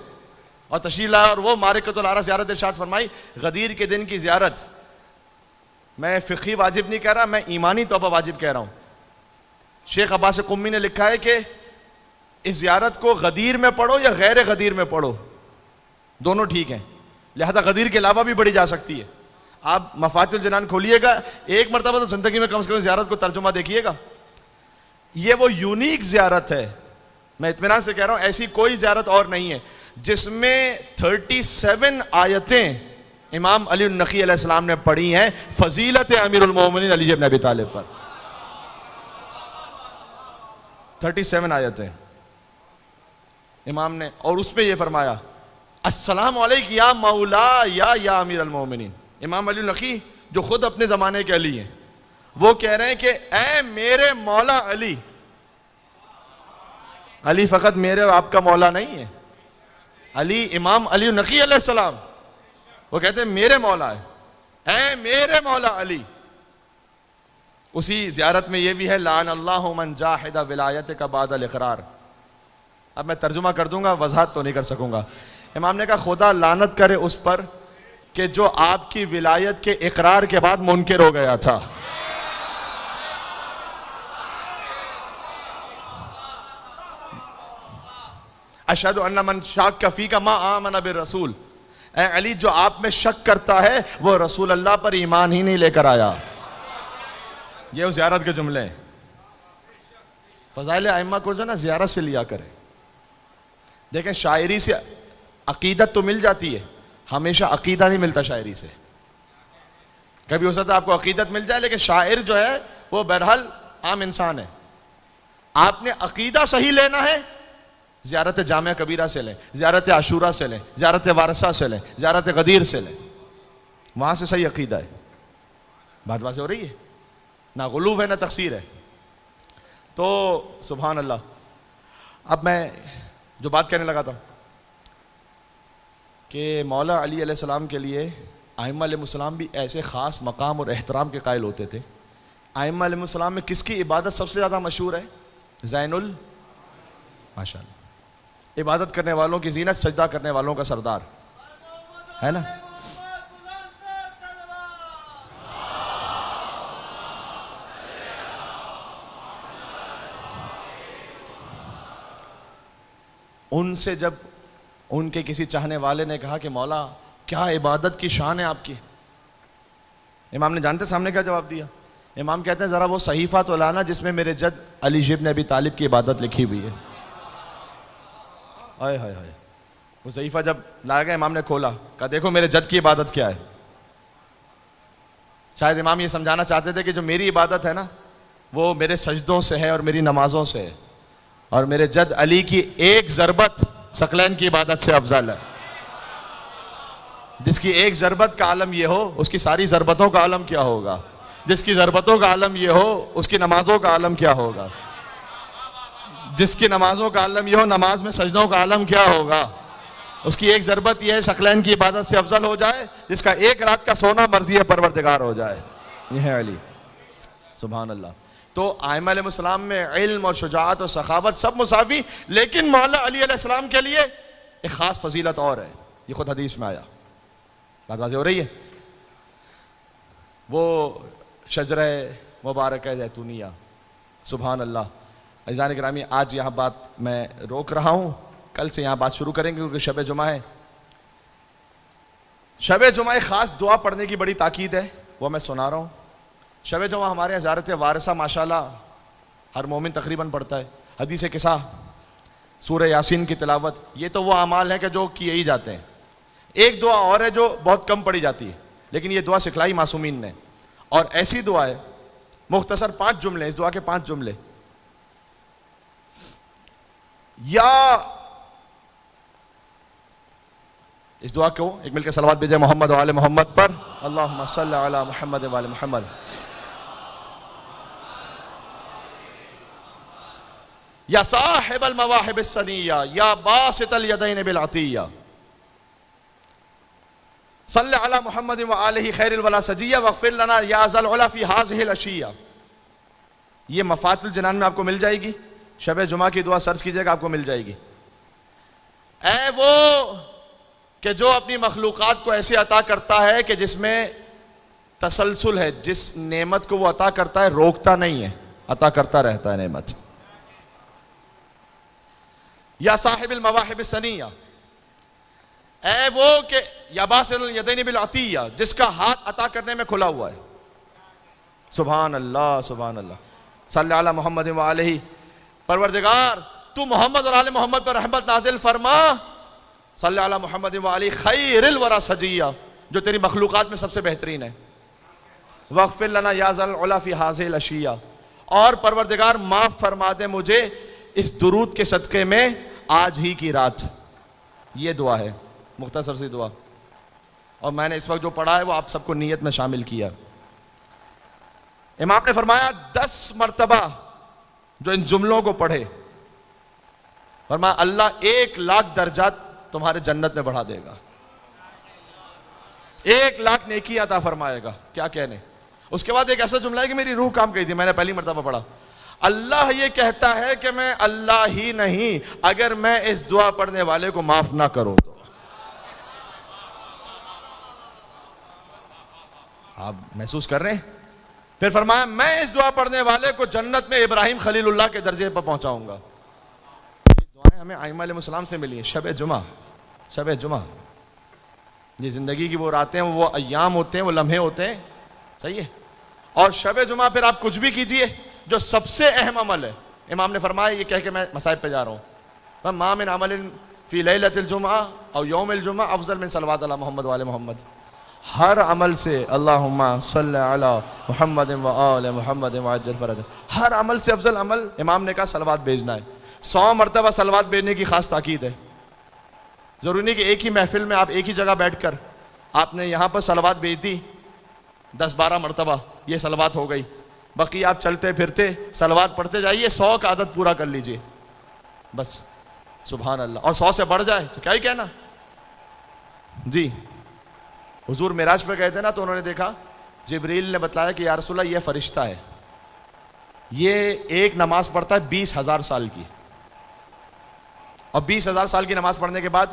اور تشریف لائے، اور وہ معرکۃ العرا زیارت ارشاد فرمائی. غدیر کے دن کی زیارت میں فقہی واجب نہیں کہہ رہا، میں ایمانی طور پر واجب کہہ رہا ہوں. شیخ عباس قمی نے لکھا ہے کہ اس زیارت کو غدیر میں پڑھو یا غیر غدیر میں پڑھو، دونوں ٹھیک ہیں. لہذا غدیر کے علاوہ بھی پڑھی جا سکتی ہے. آپ مفاتیح الجنان کھولیے گا، ایک مرتبہ تو زندگی میں کم سے کم زیارت کو ترجمہ دیکھیے گا. یہ وہ یونیک زیارت ہے، میں اطمینان سے کہہ رہا ہوں، ایسی کوئی زیارت اور نہیں ہے جس میں 37 آیتیں امام علی النقی علیہ السلام نے پڑھی ہیں فضیلت امیر المومنین علی بن ابی طالب پر. 37 آیتیں امام نے، اور اس میں یہ فرمایا السلام علیک یا مولا یا امیر المومنین. امام علی النقی جو خود اپنے زمانے کے علی ہیں، وہ کہہ رہے ہیں کہ اے میرے مولا علی. علی فقط میرے اور آپ کا مولا نہیں ہے، علی امام علی النقی علیہ السلام، وہ کہتے ہیں میرے مولا ہے، اے میرے مولا علی. اسی زیارت میں یہ بھی ہے لعن اللہ من جاہد ولایتک بعد الاقرار. اب میں ترجمہ کر دوں گا، وضاحت تو نہیں کر سکوں گا. امام نے کہا خدا لعنت کرے اس پر کہ جو آپ کی ولایت کے اقرار کے بعد منکر ہو گیا تھا. اشہد ان من شاک فیک ما آمن بالرسول. اے علی جو آپ میں شک کرتا ہے وہ رسول اللہ پر ایمان ہی نہیں لے کر آیا. یہ اس زیارت کے جملے ہیں. فضائل ائمہ کو جو نا زیارت سے لیا کریں. دیکھیں شاعری سے عقیدت تو مل جاتی ہے, ہمیشہ عقیدہ نہیں ملتا شاعری سے. کبھی ہو سکتا ہے آپ کو عقیدت مل جائے, لیکن شاعر جو ہے وہ بہرحال عام انسان ہے. آپ نے عقیدہ صحیح لینا ہے, زیارت جامعہ کبیرہ سے لیں, زیارت عاشورہ سے لیں, زیارت وارثہ سے لیں, زیارت غدیر سے لیں, وہاں سے صحیح عقیدہ ہے. بات واضح ہو رہی ہے؟ نہ غلو ہے نہ تقصیر ہے. تو سبحان اللہ. اب میں جو بات کہنے لگا تھا کہ مولا علی علیہ السلام کے لیے ائمہ علیہ السلام بھی ایسے خاص مقام اور احترام کے قائل ہوتے تھے. ائمہ علیہ السلام میں کس کی عبادت سب سے زیادہ مشہور ہے؟ زین ماشاء اللہ, عبادت کرنے والوں کی زینت, سجدہ کرنے والوں کا سردار ہے نا. ان سے جب ان کے کسی چاہنے والے نے کہا کہ مولا کیا عبادت کی شان ہے آپ کی, امام نے جانتے سامنے کیا جواب دیا؟ امام کہتے ہیں ذرا وہ صحیفہ تو لانا جس میں میرے جد علی ابن ابی طالب کی عبادت لکھی ہوئی ہے. ہائے ہائے ہائے. وہ صحیفہ جب لایا گیا, امام نے کھولا, کہا دیکھو میرے جد کی عبادت کیا ہے. شاید امام یہ سمجھانا چاہتے تھے کہ جو میری عبادت ہے نا وہ میرے سجدوں سے ہے اور میری نمازوں سے ہے, اور میرے جد علی کی ایک ضربت ثقلین کی عبادت سے افضل ہے. جس کی ایک ضربت کا عالم یہ ہو, اس کی ساری ضربتوں کا عالم کیا ہوگا؟ جس کی ضربتوں کا عالم یہ ہو, اس کی نمازوں کا عالم کیا ہوگا؟ جس کی نمازوں کا عالم یہ ہو, نماز میں سجدوں کا عالم کیا ہوگا؟ اس کی ایک ضربت یہ ہے ثقلین کی عبادت سے افضل ہو جائے, جس کا ایک رات کا سونا مرضی پروردگار ہو جائے. یہ ہے علی. سبحان اللہ. تو ائمہ علیہ السلام میں علم اور شجاعت اور سخاوت سب مساوی, لیکن مولا علی علیہ السلام کے لیے ایک خاص فضیلت اور ہے. یہ خود حدیث میں آیا. بات واضح ہو رہی ہے؟ وہ شجرہ مبارکہ زیتونیہ. سبحان اللہ. عزیزان گرامی, آج یہاں بات میں روک رہا ہوں, کل سے یہاں بات شروع کریں گے کیونکہ شب جمعہ ہے. شب جمعہ خاص دعا پڑھنے کی بڑی تاکید ہے, وہ میں سنا رہا ہوں. شب جمعہ ہمارے یہاں زیارت وارثہ ماشاءاللہ ہر مومن تقریباً پڑھتا ہے. حدیث قصہ, سورہ یاسین کی تلاوت, یہ تو وہ اعمال ہیں کہ جو کیے ہی جاتے ہیں. ایک دعا اور ہے جو بہت کم پڑھی جاتی ہے, لیکن یہ دعا سکھلائی معصومین نے, اور ایسی دعا ہے, مختصر 5 جملے, اس دعا کے 5 جملے. یا اس دعا کو ایک مل کے صلوات بھیجیں محمد و آل محمد پر. اللہم صلی علی محمد و آل محمد. یا صاحب المواہب السنیہ یا باسط الیدین بالعطیہ صلی علی محمد و آلہ خیر الولا سجیہ واغفر لنا یا ذا العلا فی ہذہ العشیہ. یہ مفاتح الجنان میں آپ کو مل جائے گی. شب جمعہ کی دعا سرچ کیجئے گا, آپ کو مل جائے گی. اے وہ کہ جو اپنی مخلوقات کو ایسے عطا کرتا ہے کہ جس میں تسلسل ہے, جس نعمت کو وہ عطا کرتا ہے روکتا نہیں ہے, عطا کرتا رہتا ہے نعمت. یا صاحب المواہب السنیہ, اے وہ کہ یا باسط الیدین بالعطیہ, جس کا ہاتھ عطا کرنے میں کھلا ہوا ہے. سبحان اللہ سبحان اللہ. صلی علی محمد و آلہ. پروردگار تو محمد اور آل محمد پر رحمت نازل فرما. صلی علی محمد و آلہ خیر الورا سجیہ, جو تیری مخلوقات میں سب سے بہترین ہے. واغفر لنا یا ذا العلا فی ہذہ العشیہ, اور پروردگار معاف فرما دے مجھے اس درود کے صدقے میں آج ہی کی رات. یہ دعا ہے, مختصر سی دعا, اور میں نے اس وقت جو پڑھا ہے وہ آپ سب کو نیت میں شامل کیا. امام نے فرمایا 10 مرتبہ جو ان جملوں کو پڑھے, فرمایا اللہ 1,00,000 درجات تمہارے جنت میں بڑھا دے گا, 1,00,000 نیکی عطا فرمائے گا. کیا کہنے. اس کے بعد ایک ایسا جملہ ہے کہ میری روح کام گئی تھی, میں نے پہلی مرتبہ پڑھا. اللہ یہ کہتا ہے کہ میں اللہ ہی نہیں, اگر میں اس دعا پڑھنے والے کو معاف نہ کروں تو. آپ محسوس کر رہے ہیں؟ پھر فرمایا میں اس دعا پڑھنے والے کو جنت میں ابراہیم خلیل اللہ کے درجے پر پہنچاؤں گا. یہ دعائیں ہمیں ائمہ علیہ السلام سے ملی ہیں. شب جمعہ, شب جمعہ, یہ زندگی کی وہ راتیں, وہ ایام ہوتے ہیں, وہ لمحے ہوتے ہیں, صحیح ہے. اور شب جمعہ پھر آپ کچھ بھی کیجئے, جو سب سے اہم عمل ہے امام نے فرمایا یہ کہہ کے میں مصائب پہ جا رہا ہوں، ما من عمل فی لیلۃ الجمعہ او یوم الجمعہ افضل من صلوات علی محمد وآل محمد، ہر عمل سے اللہم صلی علی محمد و آل محمد وعجل فرج، ہر عمل سے افضل عمل امام نے کہا صلوات بھیجنا ہے۔ 100 مرتبہ صلوات بھیجنے کی خاص تاکید ہے۔ ضروری نہیں کہ ایک ہی محفل میں آپ ایک ہی جگہ بیٹھ کر آپ نے یہاں پر صلوات بھیج دی 10-12 مرتبہ، یہ صلوات ہو گئی، باقی آپ چلتے پھرتے صلوات پڑھتے جائیے، 100 کا عدد پورا کر لیجئے بس، سبحان اللہ، اور 100 سے بڑھ جائے تو کیا ہی کہنا۔ جی حضور معراج پہ گئے تھے نا، تو انہوں نے دیکھا جبریل نے بتلایا کہ یا رسول اللہ یہ فرشتہ ہے، یہ ایک نماز پڑھتا ہے 20,000 سال کی، اور 20,000 سال کی نماز پڑھنے کے بعد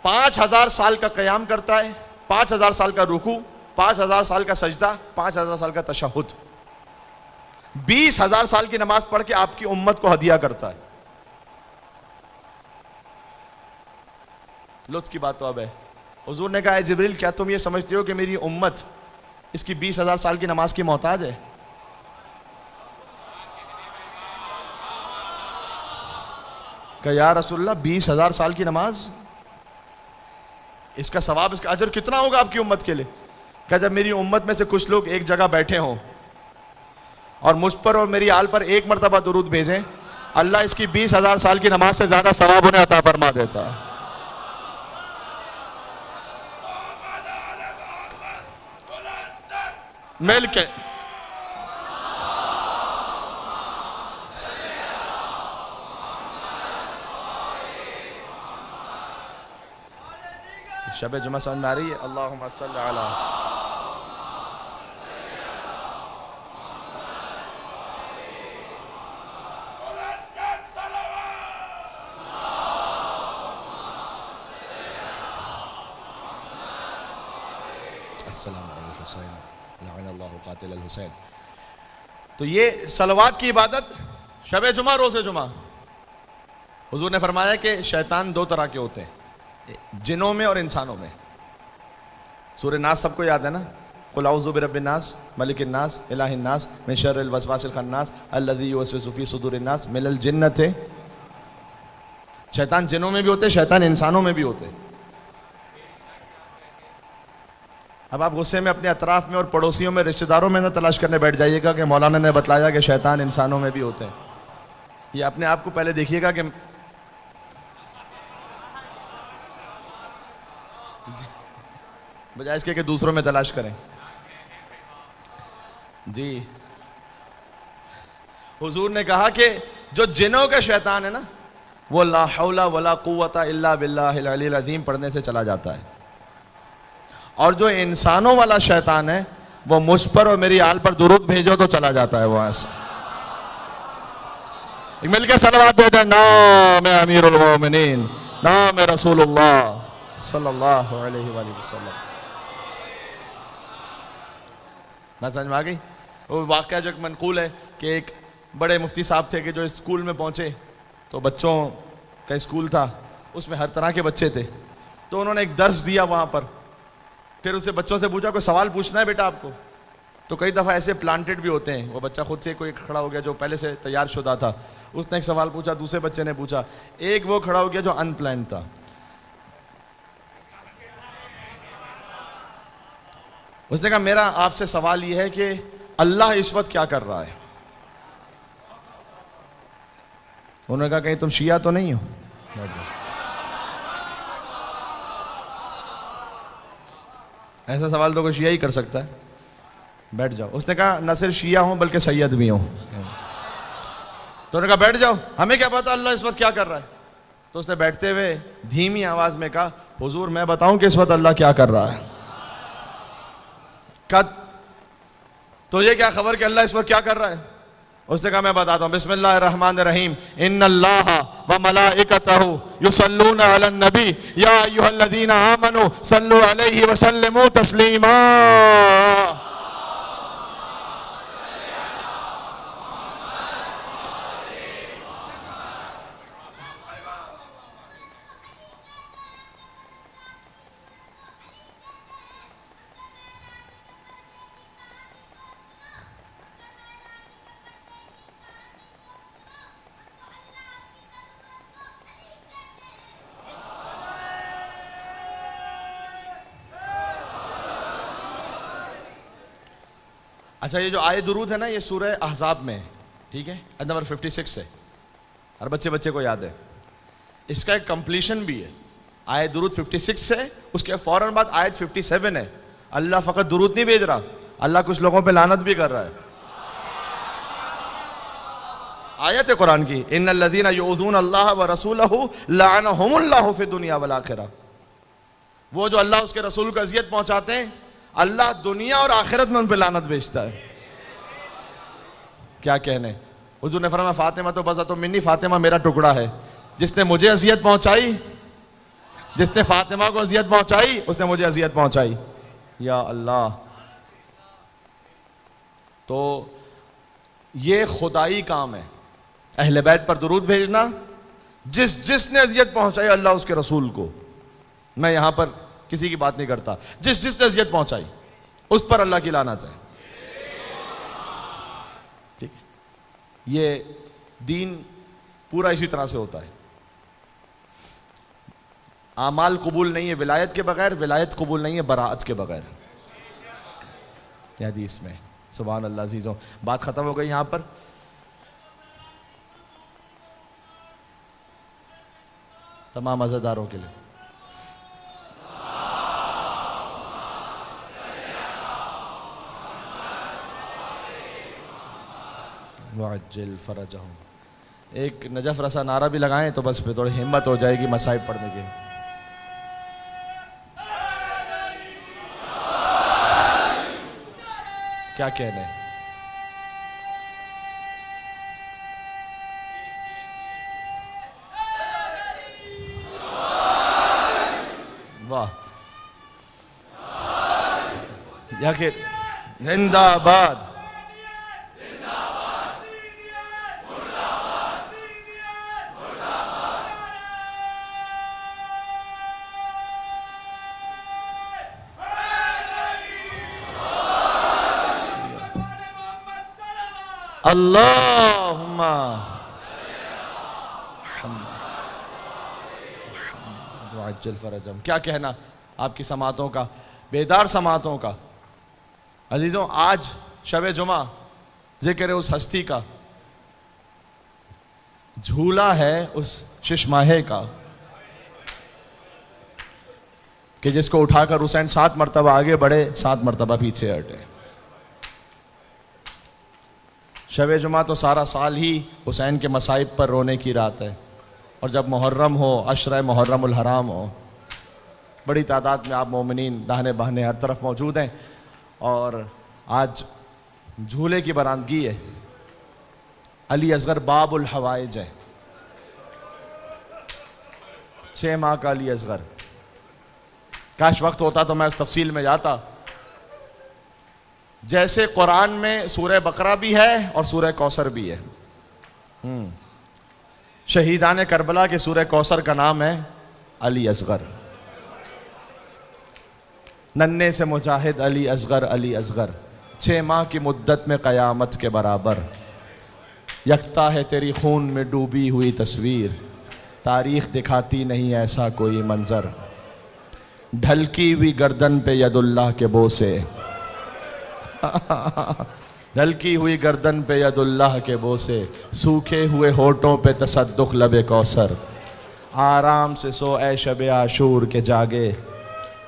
5,000 سال کا قیام کرتا ہے، 5,000 سال کا رکوع، 5,000 سال کا سجدہ، 5,000 سال کا تشہد، 20,000 سال کی نماز پڑھ کے آپ کی امت کو ہدیہ کرتا ہے۔ لطف کی بات تو اب ہے، حضور نے کہا اے جبریل کیا تم یہ سمجھتے ہو کہ میری امت اس کی 20,000 سال کی نماز کی محتاج ہے؟ کہ یا رسول اللہ 20,000 سال کی نماز، اس کا ثواب، اس کا اجر کتنا ہوگا آپ کی امت کے لیے؟ کہ جب میری امت میں سے کچھ لوگ ایک جگہ بیٹھے ہوں اور مجھ پر اور میری آل پر ایک مرتبہ درود بھیجیں، اللہ اس کی 20,000 سال کی نماز سے زیادہ ثواب انہیں عطا فرما دیتا ہے۔ مل کے شب جمعہ سمجھ آ رہی ہے؟ اللہم صلی علی السلام علیہ الحسین لعن اللہ قاتل الحسین۔ تو یہ صلوات کی عبادت شب جمعہ روز جمعہ، حضور نے فرمایا کہ شیطان 2 طرح کے ہوتے ہیں، جنوں میں اور انسانوں میں۔ سورہ ناس سب کو یاد ہے نا، قل اعوذ برب الناس ملک الناس الہ الناس من شر الوسواس الخناس الذی یوسوس فی صدور الناس من الجنۃ۔ شیطان جنوں میں بھی ہوتے، شیطان انسانوں میں بھی ہوتے۔ اب آپ غصے میں اپنے اطراف میں اور پڑوسیوں میں رشتہ داروں میں نہ تلاش کرنے بیٹھ جائیے گا کہ مولانا نے بتلایا کہ شیطان انسانوں میں بھی ہوتے ہیں۔ یہ اپنے آپ کو پہلے دیکھیے گا کہ بجائے اس کے کہ دوسروں میں تلاش کریں۔ جی حضور نے کہا کہ جو جنوں کے شیطان ہے نا، وہ لا حول ولا قوت الا باللہ العلی العظیم پڑھنے سے چلا جاتا ہے، اور جو انسانوں والا شیطان ہے وہ مجھ پر اور میری آل پر درود بھیجو تو چلا جاتا ہے وہ ایسا۔ مل کے صلوات دے دیں، نام امیر المومنین، نام رسول اللہ صلی اللہ علیہ وآلہ وسلم۔ نہ سمجھ میں آ گئی؟ وہ واقعہ جو ایک منقول ہے کہ ایک بڑے مفتی صاحب تھے کہ جو اسکول میں پہنچے تو بچوں کا اسکول تھا، اس میں ہر طرح کے بچے تھے، تو انہوں نے ایک درس دیا وہاں پر۔ پھر اسے بچوں سے پوچھا کوئی سوال پوچھنا ہے بیٹا آپ کو؟ تو کئی دفعہ ایسے پلانٹڈ بھی ہوتے ہیں، وہ بچہ خود سے کوئی کھڑا ہو گیا جو پہلے سے تیار شدہ تھا، اس نے ایک سوال پوچھا، دوسرے بچے نے پوچھا، ایک وہ کھڑا ہو گیا جو ان پلانڈ تھا۔ اس نے کہا میرا آپ سے سوال یہ ہے کہ اللہ اس وقت کیا کر رہا ہے؟ انہوں نے کہا کہیں تم شیعہ تو نہیں ہو؟ ایسا سوال تو کوئی شیعہ ہی کر سکتا ہے، بیٹھ جاؤ۔ اس نے کہا نہ صرف شیعہ ہوں بلکہ سید بھی ہوں۔ تو انہوں نے کہا بیٹھ جاؤ، ہمیں کیا پتا اللہ اس وقت کیا کر رہا ہے؟ تو اس نے بیٹھتے ہوئے دھیمی آواز میں کہا حضور میں بتاؤں کہ اس وقت اللہ کیا کر رہا ہے؟ تو یہ کیا خبر کہ اللہ اس وقت کیا کر رہا ہے؟ اس نے کہا میں بتاتا ہوں، بسم اللہ الرحمن الرحیم، ان اللہ وملائکتہ یصلون علی النبی یا ایھا الذین آمنوا صلوا علیہ وسلموا تسلیما۔ اچھا یہ جو آیت درود ہے نا، یہ سورہ احزاب میں ہے، ٹھیک ہے، آیت نمبر 56 سے، ہر بچے کو یاد ہے. اس کا ایک کمپلیشن بھی ہے. آیت درود 56 سے، اس کے فوراً بعد آیت 57 ہے. اللہ فقط درود نہیں بھیج رہا، اللہ کچھ لوگوں پہ لعنت بھی کر رہا ہے. آیت ہے قرآن کی، ان الذین یؤذون اللہ ورسولہ لعنہم اللہ فی الدنیا والآخرہ. وہ جو اللہ اس کے رسول کو اذیت پہنچاتے ہیں، اللہ دنیا اور آخرت میں ان پہ لعنت بھیجتا ہے. کیا کہنے. حضور نے فرمایا فاطمہ تو بضعۃ منی، فاطمہ میرا ٹکڑا ہے. جس نے مجھے اذیت پہنچائی، جس نے فاطمہ کو اذیت پہنچائی، اس نے مجھے اذیت پہنچائی. یا اللہ. تو یہ خدائی کام ہے، اہل بیت پر درود بھیجنا. جس نے اذیت پہنچائی اللہ اس کے رسول کو، میں یہاں پر کسی کی بات نہیں کرتا، جس نے اذیت پہنچائی اس پر اللہ کی لعنت ہے. ٹھیک ہے، یہ دین پورا اسی طرح سے ہوتا ہے. اعمال قبول نہیں ہے ولایت کے بغیر، ولایت قبول نہیں ہے براءت کے بغیر. یہ حدیث میں. سبحان اللہ. عزیزوں بات ختم ہو گئی یہاں پر. تمام عزاداروں کے لیے وعجل فرجہم. ایک نجف رسا نعرہ بھی لگائیں تو بس پھر تھوڑی ہمت ہو جائے گی مصائب پڑھنے کی. کیا کہنے. واہ. یا کہ زندہ آباد. اللہم وعجل فرجہم. کیا کہنا آپ کی سماعتوں کا، بیدار سماعتوں کا. عزیزوں آج شب جمعہ ذکر ہے اس ہستی کا، جھولا ہے اس ششماہے کا کہ جس کو اٹھا کر حسین 7 مرتبہ آگے بڑھے، 7 مرتبہ پیچھے ہٹے. شب جمعہ تو سارا سال ہی حسین کے مصائب پر رونے کی رات ہے، اور جب محرم ہو، عشرہ محرم الحرام ہو، بڑی تعداد میں آپ مومنین داہنے بہانے ہر طرف موجود ہیں، اور آج جھولے کی برآمدگی ہے. علی اصغر باب الحوائج ہے. 6 ماہ کا علی اصغر. کاش وقت ہوتا تو میں اس تفصیل میں جاتا. جیسے قرآن میں سورہ بقرہ بھی ہے اور سورہ کوثر بھی ہے. شہیدان کربلا کے سورہ کوثر کا نام ہے علی اصغر. ننھے سے مجاہد علی اصغر، علی اصغر 6 ماہ کی مدت میں قیامت کے برابر. یکتا ہے تیری خون میں ڈوبی ہوئی تصویر، تاریخ دکھاتی نہیں ایسا کوئی منظر. ڈھلکی ہوئی گردن پہ ید اللہ کے بوسے، ڈھلکی ہوئی گردن پہ ید اللہ کے بوسے، سوکھے ہوئے ہونٹوں پہ تصدق لب کوثر. آرام سے سو اے شب عاشور کے جاگے،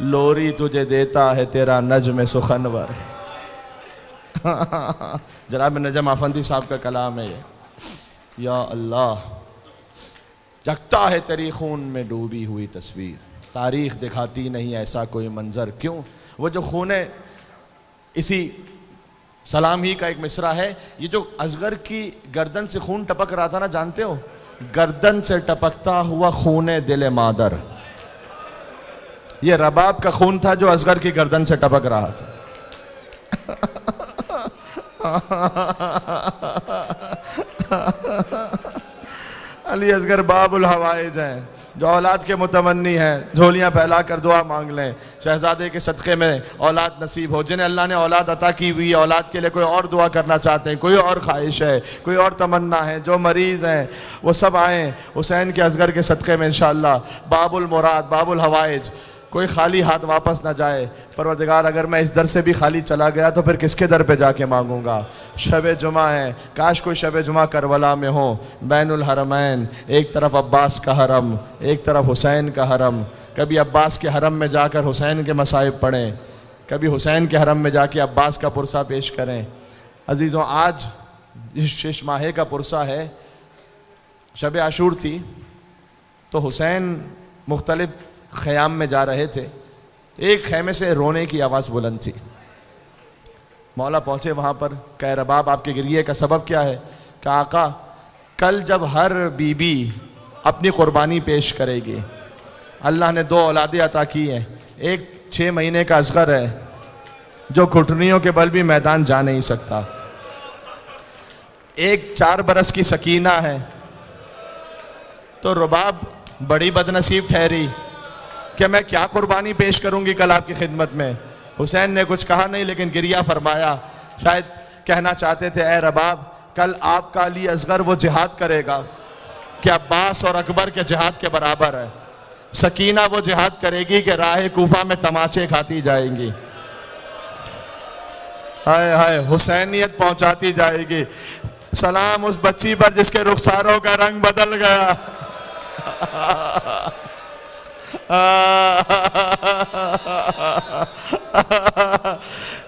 لوری تجھے دیتا ہے تیرا نجم سخنور. جناب نجم آفندی صاحب کا کلام ہے یہ. یا اللہ. جگتا ہے تیری خون میں ڈوبی ہوئی تصویر، تاریخ دکھاتی نہیں ایسا کوئی منظر. کیوں؟ وہ جو خونے، اسی سلام ہی کا ایک مصرع ہے، یہ جو اصغر کی گردن سے خون ٹپک رہا تھا نا، جانتے ہو؟ گردن سے ٹپکتا ہوا خون دل مادر. یہ رباب کا خون تھا جو اصغر کی گردن سے ٹپک رہا تھا. علی اصغر باب الحوائج ہیں. جو اولاد کے متمنی ہیں جھولیاں پھیلا کر دعا مانگ لیں، شہزادے کے صدقے میں اولاد نصیب ہو. جنہیں اللہ نے اولاد عطا کی ہوئی ہے، اولاد کے لیے کوئی اور دعا کرنا چاہتے ہیں، کوئی اور خواہش ہے، کوئی اور تمنا ہے، جو مریض ہیں وہ سب آئیں حسین کے اصغر کے صدقے میں انشاءاللہ. باب المراد، باب الحوائج. کوئی خالی ہاتھ واپس نہ جائے۔ پروردگار اگر میں اس در سے بھی خالی چلا گیا تو پھر کس کے در پہ جا کے مانگوں گا؟ شب جمعہ ہے، کاش کوئی شب جمعہ کربلا میں ہو، بین الحرمین، ایک طرف عباس کا حرم، ایک طرف حسین کا حرم۔ کبھی عباس کے حرم میں جا کر حسین کے مصائب پڑھیں، کبھی حسین کے حرم میں جا کے عباس کا پرسہ پیش کریں۔ عزیزوں، آج اس شش ماہے کا پرسہ ہے، شب عاشور تھی تو حسین مختلف خیام میں جا رہے تھے، ایک خیمے سے رونے کی آواز بلند تھی۔ مولا پہنچے وہاں پر، کہہ رباب آپ کے گریے کا سبب کیا ہے؟ کہ آقا کل جب ہر بی بی اپنی قربانی پیش کرے گی، اللہ نے 2 اولادیں عطا کی ہیں، ایک 6 مہینے کا اصغر ہے جو گھٹنیوں کے بل بھی میدان جا نہیں سکتا، ایک 4 برس کی سکینہ ہے، تو رباب بڑی بدنصیب ٹھہری کہ میں کیا قربانی پیش کروں گی کل آپ کی خدمت میں۔ حسین نے کچھ کہا نہیں لیکن گریہ فرمایا، شاید کہنا چاہتے تھے اے رباب کل آپ کا علی اصغر وہ جہاد کرے گا کہ عباس اور اکبر کے جہاد کے برابر ہے، سکینہ وہ جہاد کرے گی کہ راہ کوفہ میں تماچے کھاتی جائیں گی، ہائے ہائے حسینیت پہنچاتی جائے گی۔ سلام اس بچی پر جس کے رخساروں کا رنگ بدل گیا،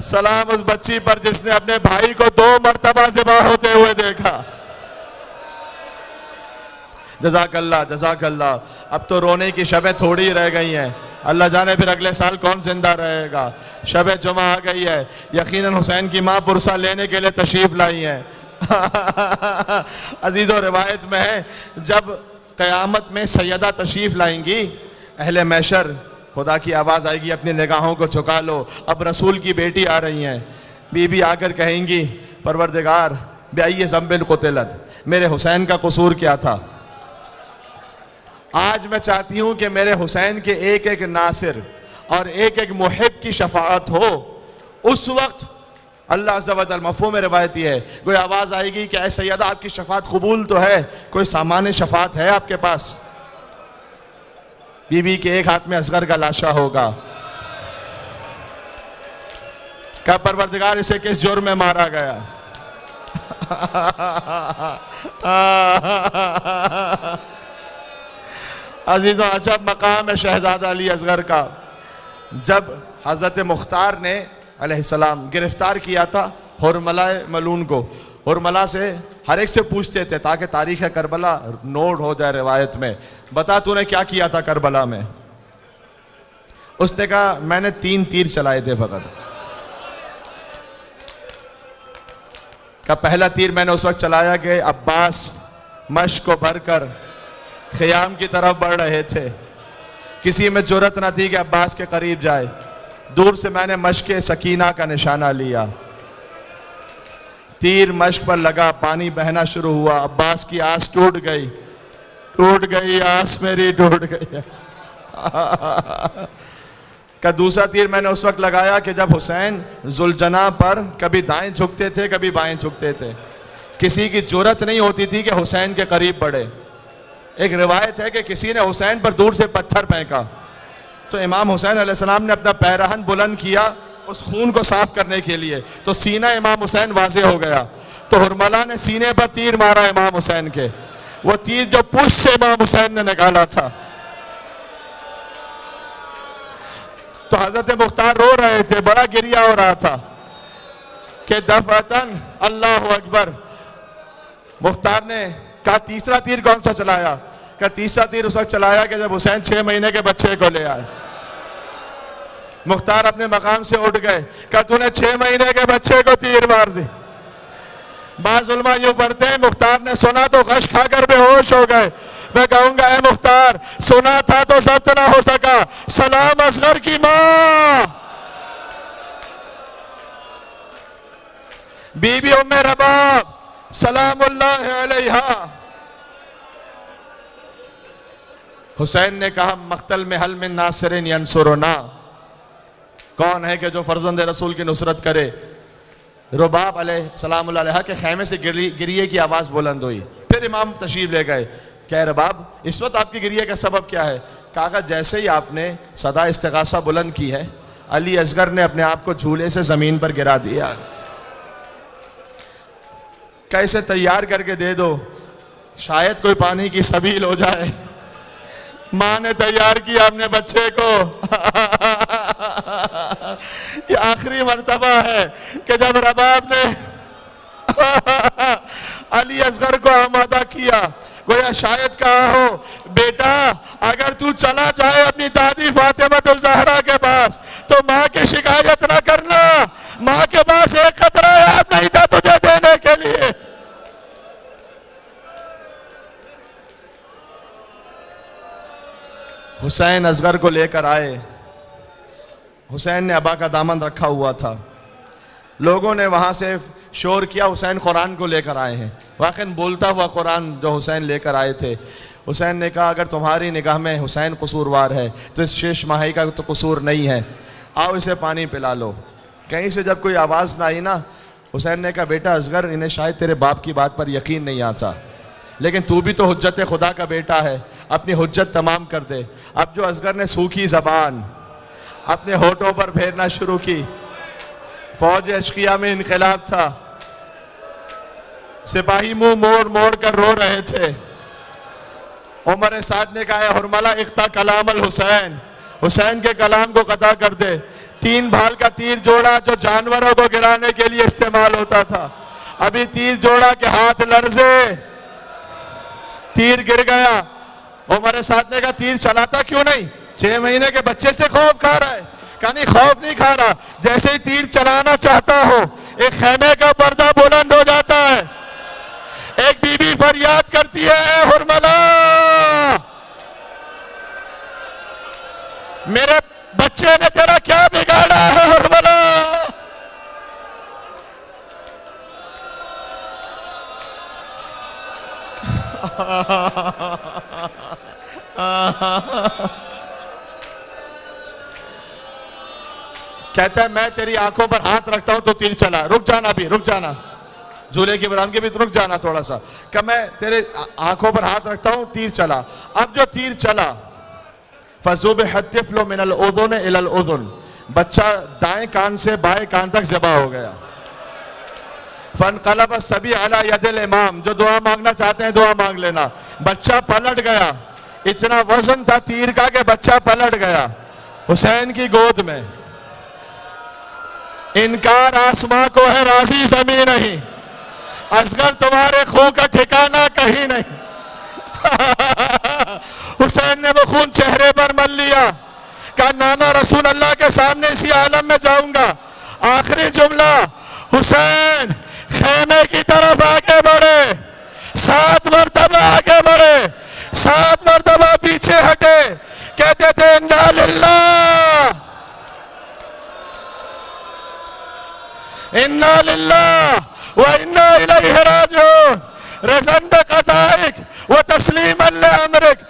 سلام اس بچی پر جس نے اپنے بھائی کو 2 مرتبہ ذبح ہوتے ہوئے دیکھا۔ جزاک اللہ جزاک اللہ۔ اب تو رونے کی شبیں تھوڑی رہ گئی ہیں، اللہ جانے پھر اگلے سال کون زندہ رہے گا۔ شب جمعہ آ گئی ہے، یقیناً حسین کی ماں پرسہ لینے کے لیے تشریف لائی ہیں۔ عزیزوں، روایت میں ہے جب قیامت میں سیدہ تشریف لائیں گی، اہل محشر خدا کی آواز آئے گی اپنی نگاہوں کو جھکا لو، اب رسول کی بیٹی آ رہی ہیں، بی بی آ کر کہیں گی پروردگار بأی ذنب قتلت، میرے حسین کا قصور کیا تھا؟ آج میں چاہتی ہوں کہ میرے حسین کے ایک ایک ناصر اور ایک ایک محب کی شفاعت ہو۔ اس وقت اللہ عز و جل، مفہوم روایت یہ ہے، کوئی آواز آئے گی کہ اے سیدہ آپ کی شفاعت قبول تو ہے، کوئی سامان شفاعت ہے آپ کے پاس؟ بی بی کے ایک ہاتھ میں اصغر کا لاشا ہوگا، کہ پروردگار اسے کس جرم میں مارا گیا؟ عزیزوں، عجب مقام ہے شہزادہ علی اصغر کا۔ جب حضرت مختار نے علیہ السلام گرفتار کیا تھا حرملہ ملون کو، حرملہ سے ہر ایک سے پوچھتے تھے تاکہ تاریخ کربلا نوٹ ہو جائے روایت میں، بتا تو نے کیا کیا تھا کربلا میں؟ اس نے کہا میں نے 3 تیر چلائے تھے فقط۔ کہ پہلا تیر میں نے اس وقت چلایا کہ عباس مشق کو بھر کر خیام کی طرف بڑھ رہے تھے، کسی میں جرت نہ تھی کہ عباس کے قریب جائے، دور سے میں نے مشق سکینہ کا نشانہ لیا، تیر مشق پر لگا، پانی بہنا شروع ہوا، عباس کی آس ٹوٹ گئی آس میری ٹوٹ گئی۔ کہ دوسرا تیر میں نے اس وقت لگایا کہ جب حسین ذوالجناح پر کبھی دائیں جھکتے تھے کبھی بائیں جھکتے تھے، کسی کی جرت نہیں ہوتی تھی کہ حسین کے قریب بڑھے۔ ایک روایت ہے کہ کسی نے حسین پر دور سے پتھر پھینکا تو امام حسین علیہ السلام نے اپنا پیرہن بلند کیا اس خون کو صاف کرنے کے لیے، تو سینہ امام حسین واضح ہو گیا، تو حرملہ نے سینے پر تیر مارا امام حسین کے، وہ تیر جو پشت سے امام حسین نے نکالا تھا۔ تو حضرت مختار رو رہے تھے، بڑا گریہ ہو رہا تھا کہ دفعتاً اللہ اکبر۔ مختار نے کہا تیسرا تیر کون سا چلایا؟ کہ تیسرا تیر اس وقت چلایا کہ جب حسین 6 مہینے کے بچے کو لے آئے۔ مختار اپنے مقام سے اٹھ گئے، کہ تو نے 6 مہینے کے بچے کو تیر مار دی۔ بعض علماء یوں پڑھتے ہیں مختار نے سنا تو غش کھا کر بے ہوش ہو گئے۔ میں کہوں گا اے مختار، سنا تھا تو ضبط نہ ہو سکا، سلام اصغر کی ماں بی بی ام رباب سلام اللہ علیہا۔ حسین نے کہا مقتل میں حل من ناصر ینصرنا، کون ہے کہ جو فرزند رسول کی نصرت کرے؟ رباب علیہ السلام اللہ علیہ کے خیمے سے گریے کی آواز بلند ہوئی، پھر امام تشریف لے گئے کہ اے رباب اس وقت آپ کی گریے کا سبب کیا ہے؟ کہا جیسے ہی آپ نے صدا استغاثہ بلند کی ہے علی اصغر نے اپنے آپ کو جھولے سے زمین پر گرا دیا. کیسے تیار کر کے دے دو شاید کوئی پانی کی سبیل ہو جائے. ماں نے تیار کیا اپنے بچے کو. یہ آخری مرتبہ ہے کہ جب رباب نے علی اصغر کو آمادہ کیا. گویا شاید کہا ہو بیٹا اگر تو چلا جائے اپنی دادی فاطمہ الزہرا کے پاس تو ماں کی شکایت نہ کرنا. ماں کے پاس ایک قطرہ آب نہیں تھا تجھے دینے کے لیے. حسین اصغر کو لے کر آئے. حسین نے ابا کا دامن رکھا ہوا تھا. لوگوں نے وہاں سے شور کیا حسین قرآن کو لے کر آئے ہیں. واقعاً بولتا ہوا قرآن جو حسین لے کر آئے تھے. حسین نے کہا اگر تمہاری نگاہ میں حسین قصوروار ہے تو اس شیش ماہی کا تو قصور نہیں ہے, آؤ اسے پانی پلا لو. کہیں سے جب کوئی آواز نہ آئی نا, حسین نے کہا بیٹا اصغر انہیں شاید تیرے باپ کی بات پر یقین نہیں آتا, لیکن تو بھی تو حجت خدا کا بیٹا ہے, اپنی حجت تمام کر دے. اب جو اصغر نے سوکھی زبان اپنے ہونٹوں پر پھیرنا شروع کی. فوج اشقیہ میں انقلاب تھا. سپاہی منہ موڑ موڑ کر رو رہے تھے. عمر سعد نے کہا حرملہ اقطع کلام الحسین, حسین کے کلام کو قطع کر دے. 3 بھال کا تیر جوڑا جو جانوروں کو گرانے کے لیے استعمال ہوتا تھا. ابھی تیر جوڑا کے ہاتھ لرزے, تیر گر گیا. عمر سعد نے کہا تیر چلاتا کیوں نہیں؟ 6 مہینے کے بچے سے خوف کھا رہا ہے. کہا نہیں خوف نہیں کھا رہا, جیسے ہی تیر چلانا چاہتا ہو ایک خیمے کا پردہ بلند ہو جاتا ہے. ایک بی بی فریاد کرتی ہے اے حرملہ میرے بچے نے تیرا کیا بگاڑا ہے حرملہ. کہتا ہے میں تیری آنکھوں پر ہاتھ رکھتا ہوں تو تیر چلا. رک جانا بھی, رک جانا, جھولے کی برام کے بھی رک جانا تھوڑا سا. کہ میں تیرے آنکھوں پر ہاتھ رکھتا ہوں تیر چلا. اب جو تیر چلا فَذُبِحَ الطِّفْلُ مِنَ الْأُذُنِ إِلَى الْأُذُنِ, بچہ دائیں کان سے بائیں کان تک ذبح ہو گیا. فَانْقَلَبَ الصَّبِيُّ عَلَى يَدِ الْإِمَامِ, جو دعا مانگنا چاہتے ہیں دعا مانگ لینا. بچہ پلٹ گیا. اتنا وزن تھا تیر کا کہ بچہ پلٹ گیا حسین کی گود میں. انکار آسماں کو ہے راضی زمین نہیں, اصغر تمہارے خون کا ٹھکانہ کہیں نہیں. حسین نے وہ خون چہرے پر مل لیا. کہا نانا رسول اللہ کے سامنے اسی عالم میں جاؤں گا. آخری جملہ حسین خیمے کی طرف آگے بڑھے, 7 مرتبہ آگے بڑھے, 7 مرتبہ پیچھے ہٹے. کہتے تھے انا للہ انا للہ وَإِنَّا إِلَيْهِ رَاجِعُونَ رضاً بِقَضَائِكَ وَتَسْلِيمًا لِأَمْرِكَ.